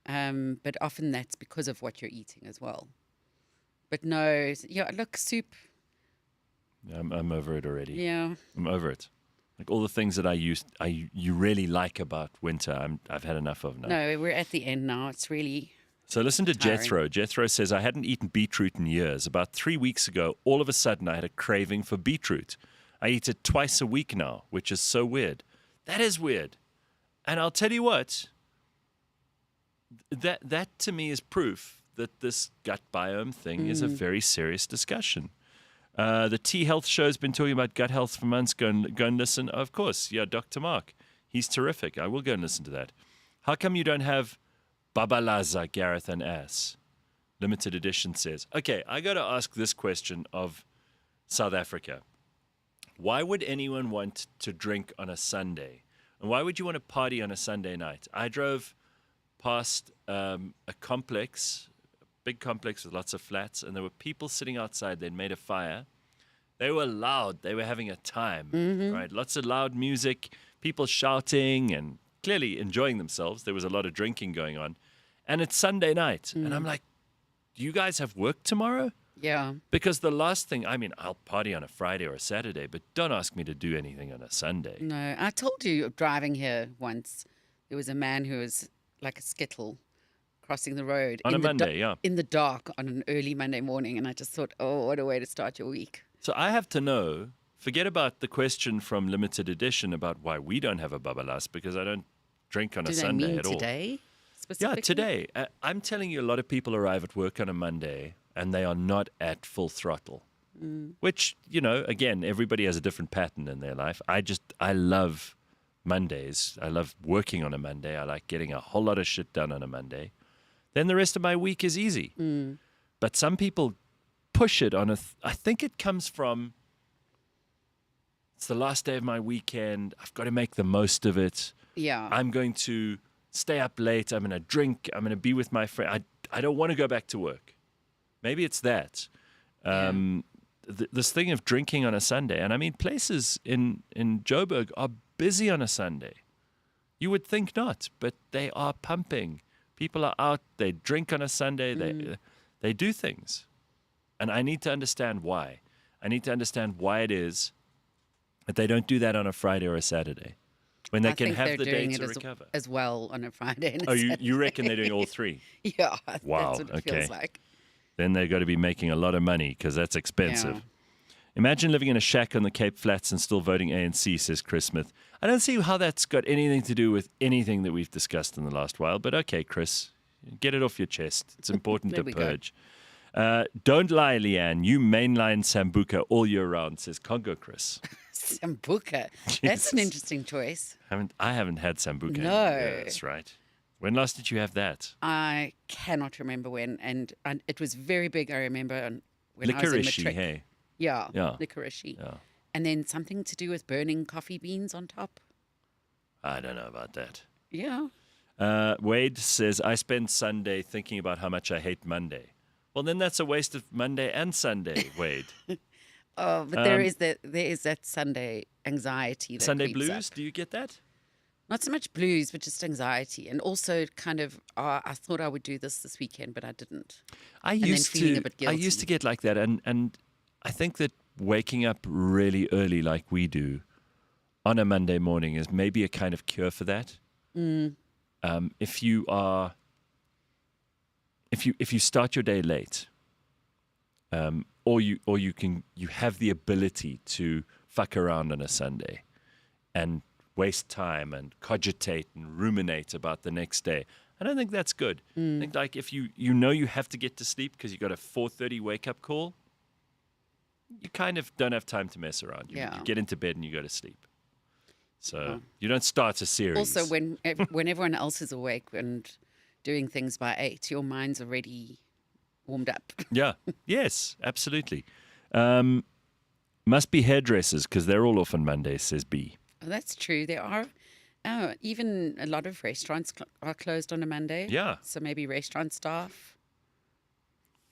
But often that's because of what you're eating as well. But no, look, soup. I'm over it already. Yeah. I'm over it. Like all the things that you really like about winter, I've had enough of now. No, we're at the end now. It's really So listen to tiring. Jethro. Jethro says, I hadn't eaten beetroot in years. About 3 weeks ago, all of a sudden I had a craving for beetroot. I eat it twice a week now, which is so weird. That is weird. And I'll tell you what, that to me is proof that this gut biome thing is a very serious discussion. The T Health show has been talking about gut health for months. Go and listen. Of course, yeah, Dr. Mark. He's terrific. I will go and listen to that. How come you don't have Babalaza, Gareth and Ass? Limited edition says. Okay, I got to ask this question of South Africa. Why would anyone want to drink on a Sunday? And why would you want to party on a Sunday night? I drove past a complex, a big complex with lots of flats, and there were people sitting outside. They'd made a fire. They were loud. They were having a time, right? Lots of loud music, people shouting and clearly enjoying themselves. There was a lot of drinking going on. And it's Sunday night. And I'm like, do you guys have work tomorrow? Yeah. Because the last thing, I mean, I'll party on a Friday or a Saturday, but don't ask me to do anything on a Sunday. No, I told you driving here once, there was a man who was like a skittle crossing the road. On in a the Monday, yeah. In the dark on an early Monday morning. And I just thought, oh, what a way to start your week. So I have to know, forget about the question from Limited Edition about why we don't have a babalas, because I don't drink on a Do they Sunday mean at all. today? Yeah, Specifically? today. I'm telling you, a lot of people arrive at work on a Monday and they are not at full throttle. Which, you know, again, everybody has a different pattern in their life. I love Mondays. I love working on a Monday. I like getting a whole lot of shit done on a Monday. Then the rest of my week is easy. But some people push it on I think it comes from, it's the last day of my weekend. I've got to make the most of it. Yeah. I'm going to stay up late. I'm going to drink. I'm going to be with my friend. I don't want to go back to work. Maybe it's that. This thing of drinking on a Sunday. And I mean, places in Joburg are busy on a Sunday. You would think not, but they are pumping. People are out. They drink on a Sunday. They do things. And I need to understand why. I need to understand why it is that they don't do that on a Friday or a Saturday, when they I can think have they're the day doing to it recover. as well on a Friday. And a Oh, you Saturday. reckon they're doing all three? Yeah. Wow, That's what it okay. feels like. Then they've got to be making a lot of money because that's expensive. Yeah. Imagine living in a shack on the Cape Flats and still voting ANC, says Chris Smith. I don't see how that's got anything to do with anything that we've discussed in the last while, but okay, Chris, get it off your chest. It's important There to we go. purge. Don't lie, Leigh-Ann. You mainline Sambuca all year round, says Congo Chris. Sambuca. That's an interesting choice. I haven't had Sambuca No. in years, right? When last did you have that? I cannot remember when. And it was very big, I remember, when I was in Licorice, matric. hey. Yeah, Yeah. licorice. Yeah. And then something to do with burning coffee beans on top. I don't know about that. Yeah. Wade says, I spend Sunday thinking about how much I hate Monday. Well, then that's a waste of Monday and Sunday, Wade. Oh, but there is that Sunday anxiety. That Sunday creeps blues, up. do you get that? Not so much blues, but just anxiety. And also kind of, I thought I would do this weekend, but I didn't. I then used feeling to a bit I used guilty. to get like that, and I think that waking up really early like we do on a Monday morning is maybe a kind of cure for that. If you start your day late, or you have the ability to fuck around on a Sunday and waste time and cogitate and ruminate about the next day. I don't think that's good. I think like if you have to get to sleep because you got a 4:30 wake up call, you kind of don't have time to mess around. You get into bed and you go to sleep. So you don't start a series. Also, when everyone else is awake and doing things by 8, your mind's already warmed up. Yeah. Yes, absolutely. Must be hairdressers because they're all off on Mondays, says B. Oh, that's true. There are even a lot of restaurants are closed on a Monday. Yeah. So maybe restaurant staff.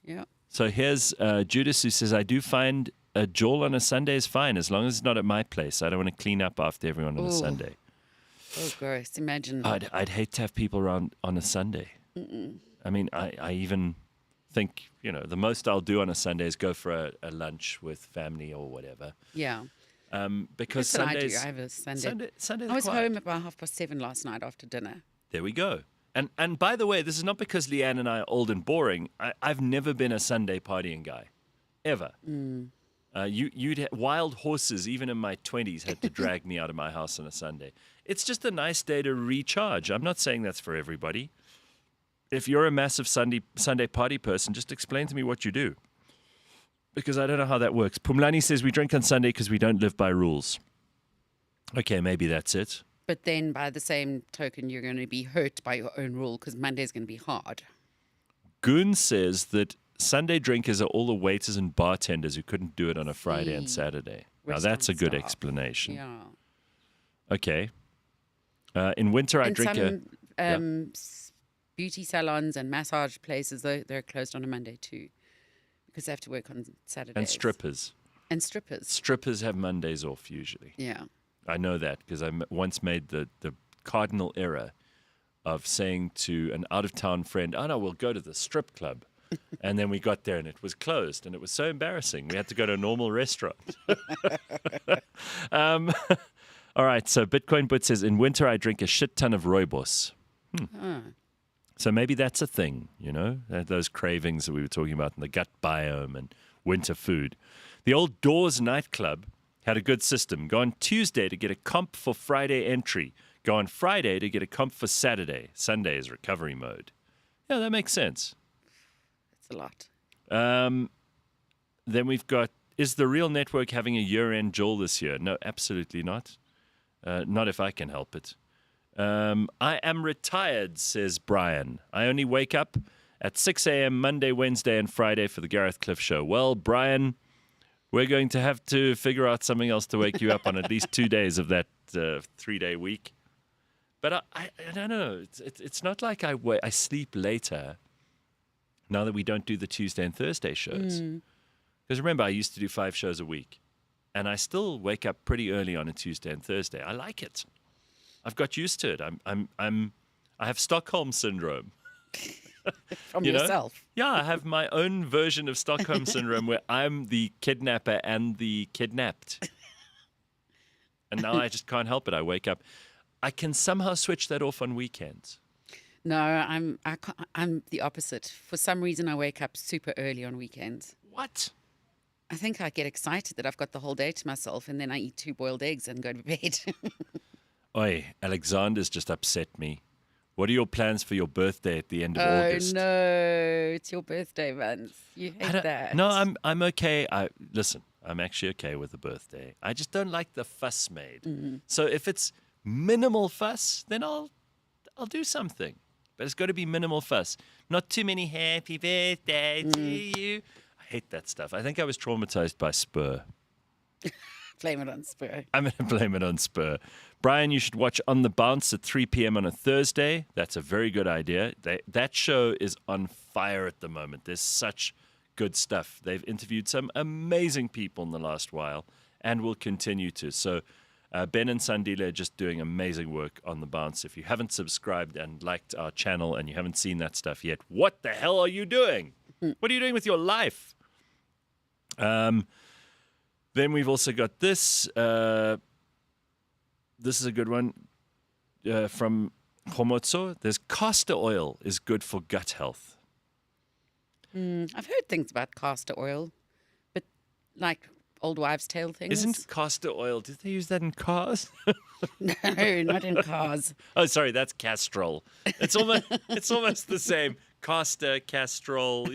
Yeah. So here's Judas who says, I do find a jawl on a Sunday is fine as long as it's not at my place. I don't want to clean up after everyone on a Ooh. Sunday. Oh, gross. Imagine. I'd hate to have people around on a Sunday. I mean, I even think, the most I'll do on a Sunday is go for a lunch with family or whatever. Yeah. Because That's what Sundays, I do. I have a Sunday. Sundays I was are quiet. home about 7:30 last night after dinner. There we go. And by the way, this is not because Leigh-Ann and I are old and boring. I've never been a Sunday partying guy, ever. Wild horses, even in my 20s, had to drag me out of my house on a Sunday. It's just a nice day to recharge. I'm not saying that's for everybody. If you're a massive Sunday party person, just explain to me what you do. Because I don't know how that works. Pumlani says we drink on Sunday because we don't live by rules. Okay, maybe that's it. But then by the same token, you're going to be hurt by your own rule because Monday's going to be hard. Goon says that Sunday drinkers are all the waiters and bartenders who couldn't do it on a Friday and Saturday. Now, that's a Restaurant good staff. explanation. Yeah. Okay. In winter, I And drink some beauty salons and massage places, they're closed on a Monday too because they have to work on Saturdays. and strippers. And strippers. Strippers have Mondays off usually. Yeah. I know that because I once made the cardinal error of saying to an out-of-town friend, "Oh no, we'll go to the strip club," and then we got there and it was closed, and it was so embarrassing. We had to go to a normal restaurant. All right, so Bitcoin But says, in winter I drink a shit ton of rooibos. So maybe that's a thing, those cravings that we were talking about in the gut biome and winter food. The old Doors nightclub had a good system. Go on Tuesday to get a comp for Friday entry. Go on Friday to get a comp for Saturday. Sunday is recovery mode. Yeah, that makes sense. That's a lot. Then we've got, is the Real Network having a year-end Joel this year? No, absolutely not. Not if I can help it. I am retired, says Brian. I only wake up at 6 a.m. Monday, Wednesday, and Friday for the Gareth Cliff show. Well, Brian, we're going to have to figure out something else to wake you up on at least 2 days of that 3-day week. But I don't know. It's not like I sleep later now that we don't do the Tuesday and Thursday shows. Because remember, I used to do 5 shows a week. And I still wake up pretty early on a Tuesday and Thursday. I like it. I've got used to it. I have Stockholm syndrome. From yourself. Yeah, I have my own version of Stockholm syndrome where I'm the kidnapper and the kidnapped. And now I just can't help it. I wake up. I can somehow switch that off on weekends. No, I'm the opposite. For some reason, I wake up super early on weekends. What? I think I get excited that I've got the whole day to myself, and then I eat 2 boiled eggs and go to bed. Oi, Alexander's just upset me. What are your plans for your birthday at the end of August? Oh no, it's your birthday, Vance. You hate that. No, I'm okay. Listen, I'm actually okay with the birthday. I just don't like the fuss made. So if it's minimal fuss, then I'll do something. But it's got to be minimal fuss. Not too many happy birthday to you. I hate that stuff. I think I was traumatized by Spur. Blame it on Spur. I'm going to blame it on Spur. Brian, you should watch On the Bounce at 3 p.m. on a Thursday. That's a very good idea. That show is on fire at the moment. There's such good stuff. They've interviewed some amazing people in the last while and will continue to. So Ben and Sandile are just doing amazing work on The Bounce. If you haven't subscribed and liked our channel and you haven't seen that stuff yet, what the hell are you doing? What are you doing with your life? Then we've also got this. This is a good one from Homotso. There's castor oil is good for gut health. I've heard things about castor oil, but like old wives' tale things. Isn't castor oil, did they use that in cars? No, not in cars. Oh, sorry, that's castrol. It's almost the same. Castor, castrol,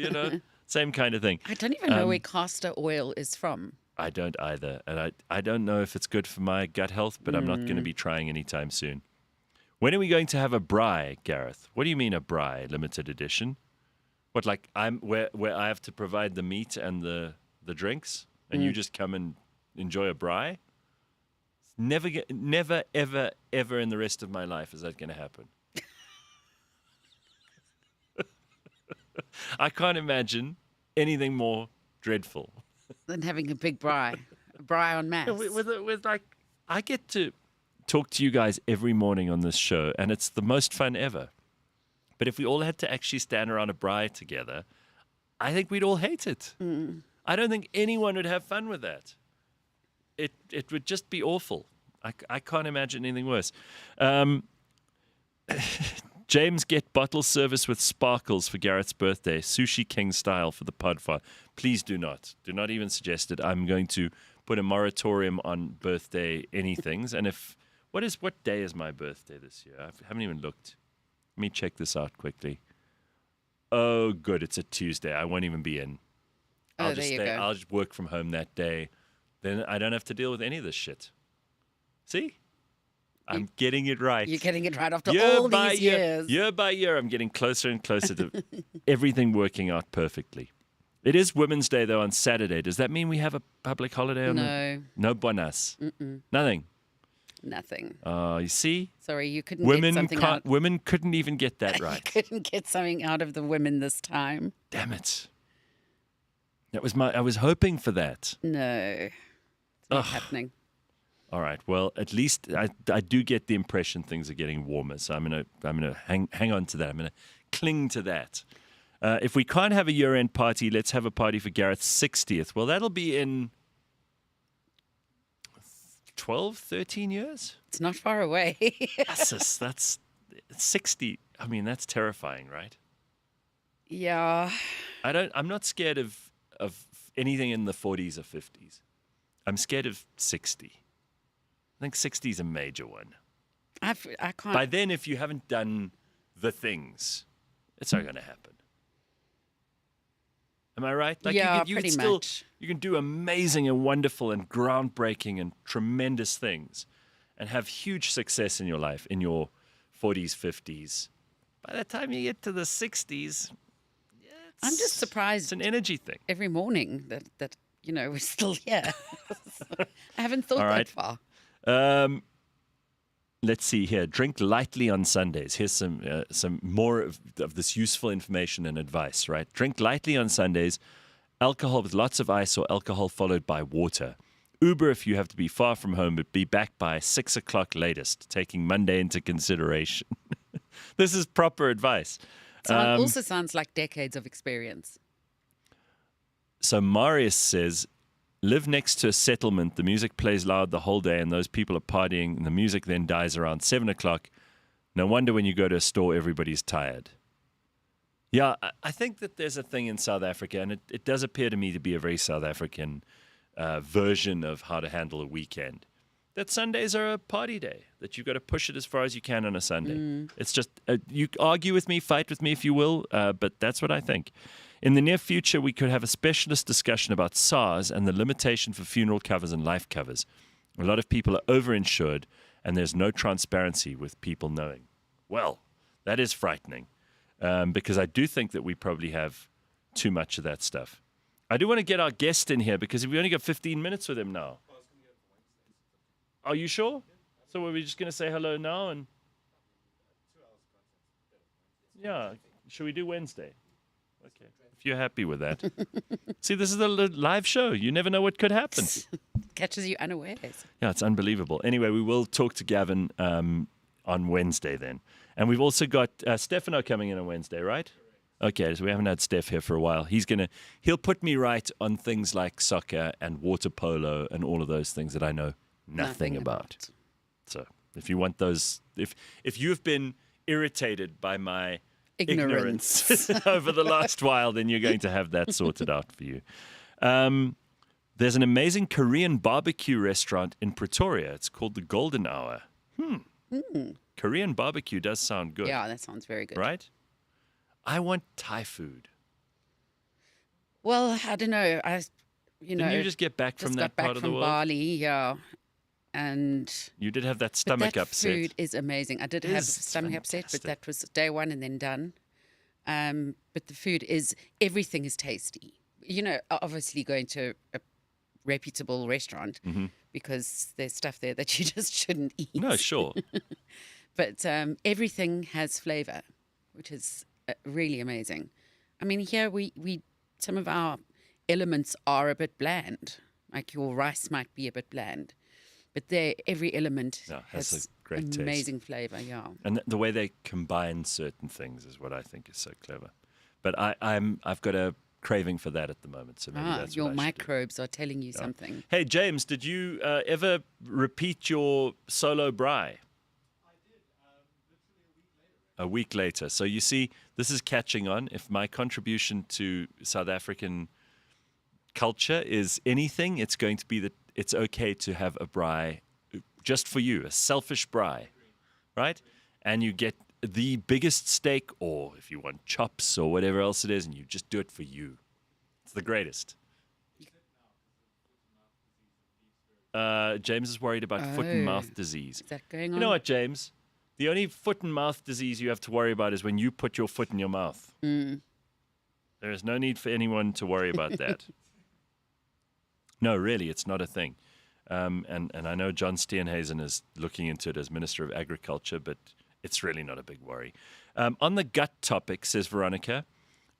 same kind of thing. I don't even know where castor oil is from. I don't either. And I don't know if it's good for my gut health, but I'm not going to be trying anytime soon. When are we going to have a braai, Gareth? What do you mean a braai, limited edition? What, like where I have to provide the meat and the drinks, and you just come and enjoy a braai? Never, ever, ever in the rest of my life is that going to happen. I can't imagine anything more dreadful than having a big braai, a braai on mass. With I get to talk to you guys every morning on this show, and it's the most fun ever. But if we all had to actually stand around a braai together, I think we'd all hate it. I don't think anyone would have fun with that. It would just be awful. I can't imagine anything worse. James, get bottle service with sparkles for Gareth's birthday, Sushi King style for the pod file. Please do not. Do not even suggest it. I'm going to put a moratorium on birthday anythings. And what day is my birthday this year? I haven't even looked. Let me check this out quickly. Oh, good. It's a Tuesday. I won't even be in. I'll just work from home that day. Then I don't have to deal with any of this shit. See? I'm getting it right. You're getting it right after all these years. Year by year, I'm getting closer and closer to everything working out perfectly. It is Women's Day, though, on Saturday. Does that mean we have a public holiday? No buenas. Nothing. Nothing. Oh, you see? Sorry, you couldn't get something out. Women couldn't even get that right. You couldn't get something out of the women this time. Damn it. I was hoping for that. No. It's not happening. All right. Well, at least I do get the impression things are getting warmer. So I'm gonna hang on to that. I'm gonna cling to that. If we can't have a year-end party, let's have a party for Gareth's 60th. Well, that'll be in 12, 13 years. It's not far away. That's 60. I mean, that's terrifying, right? Yeah. I'm not scared of anything in the 40s or 50s. I'm scared of 60. I think 60 is a major one. I can't. By then, if you haven't done the things, it's not going to happen. Am I right? Yeah, you pretty still, much. You can do amazing and wonderful and groundbreaking and tremendous things and have huge success in your life in your 40s, 50s. By the time you get to the 60s, I'm just it's surprised an energy thing. every morning that we're still here. I haven't thought All right. that far. Let's see here. Drink lightly on Sundays. Here's some more of this useful information and advice, right? Drink lightly on Sundays. Alcohol with lots of ice or alcohol followed by water. Uber if you have to be far from home, but be back by 6 o'clock latest, taking Monday into consideration. This is proper advice. Also sounds like decades of experience. So Marius says, live next to a settlement. The music plays loud the whole day and those people are partying and the music then dies around 7 o'clock. No wonder when you go to a store, everybody's tired. Yeah, I think that there's a thing in South Africa, and it does appear to me to be a very South African version of how to handle a weekend. That Sundays are a party day, that you've got to push it as far as you can on a Sunday. It's just, you argue with me, fight with me if you will, but that's what I think. In the near future, we could have a specialist discussion about SARS and the limitation for funeral covers and life covers. A lot of people are overinsured, and there's no transparency with people knowing. Well, that is frightening, because I do think that we probably have too much of that stuff. I do want to get our guest in here, because we only got 15 minutes with him now. Are you sure? So are we just going to say hello now? And yeah, should we do Wednesday? Okay, if you're happy with that. See, this is a live show. You never know what could happen. Catches you unawares. Yeah, it's unbelievable. Anyway, we will talk to Gavin on Wednesday then. And we've also got Stefano coming in on Wednesday, right? Okay, so we haven't had Steph here for a while. He'll put me right on things like soccer and water polo and all of those things that I know nothing about. So if you want those, if you have been irritated by my ignorance over the last while, then you're going to have that sorted out for you. There's an amazing Korean barbecue restaurant in Pretoria. It's called the Golden Hour. Korean barbecue does sound good. Yeah, that sounds very good. Right? I want Thai food. Well, I don't know. Didn't you just get back from that part of the world? Bali, yeah. And you did have that stomach upset. Food is amazing. I did have stomach upset, but that was day one and then done. But the food everything is tasty. You know, obviously going to a reputable restaurant because there's stuff there that you just shouldn't eat. No, sure. But everything has flavor, which is really amazing. I mean, here we some of our elements are a bit bland. Like your rice might be a bit bland. But there, every element has a great amazing flavor, yeah. And the way they combine certain things is what I think is so clever. But I've got a craving for that at the moment, so maybe that's your what I should microbes are telling you something. Hey, James, did you ever repeat your solo braai? I did, literally a week later. So you see, this is catching on. If my contribution to South African culture is anything, it's going to be that it's okay to have a braai just for you, a selfish braai, right? And you get the biggest steak, or if you want chops or whatever else it is, and you just do it for you. It's the greatest. James is worried about foot and mouth disease. Is that going on? You know what, James? The only foot and mouth disease you have to worry about is when you put your foot in your mouth. There is no need for anyone to worry about that. No, really, it's not a thing. And I know John Steenhuisen is looking into it as Minister of Agriculture, but it's really not a big worry. On the gut topic, says Veronica,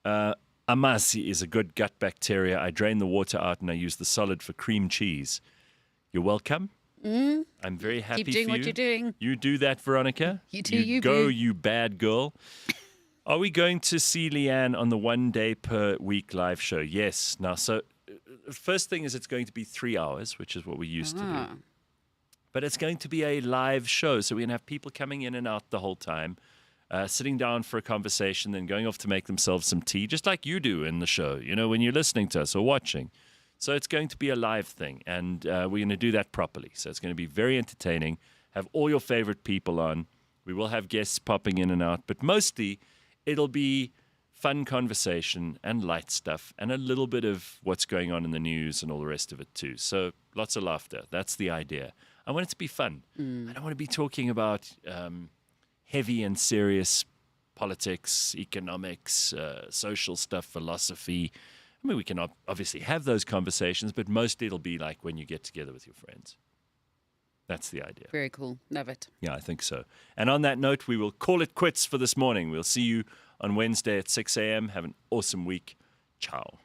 amasi is a good gut bacteria. I drain the water out and I use the solid for cream cheese. You're welcome. I'm very happy Keep doing for what you. you're doing. You do that, Veronica. You do you, go, boo. you bad girl. Are we going to see Leigh-Ann on the 1 day per week live show? Yes. Now, so first thing is it's going to be 3 hours, which is what we used to do. But it's going to be a live show, so we're going to have people coming in and out the whole time, sitting down for a conversation, then going off to make themselves some tea, just like you do in the show, you know, when you're listening to us or watching. So it's going to be a live thing, and we're going to do that properly. So it's going to be very entertaining, have all your favorite people on. We will have guests popping in and out, but mostly it'll be fun conversation and light stuff and a little bit of what's going on in the news and all the rest of it too. So lots of laughter. That's the idea. I want it to be fun. I don't want to be talking about heavy and serious politics, economics, social stuff, philosophy. I mean, we can obviously have those conversations, but mostly it'll be like when you get together with your friends. That's the idea. Very cool. Love it. Yeah, I think so. And on that note, we will call it quits for this morning. We'll see you on Wednesday at 6 a.m. Have an awesome week. Ciao.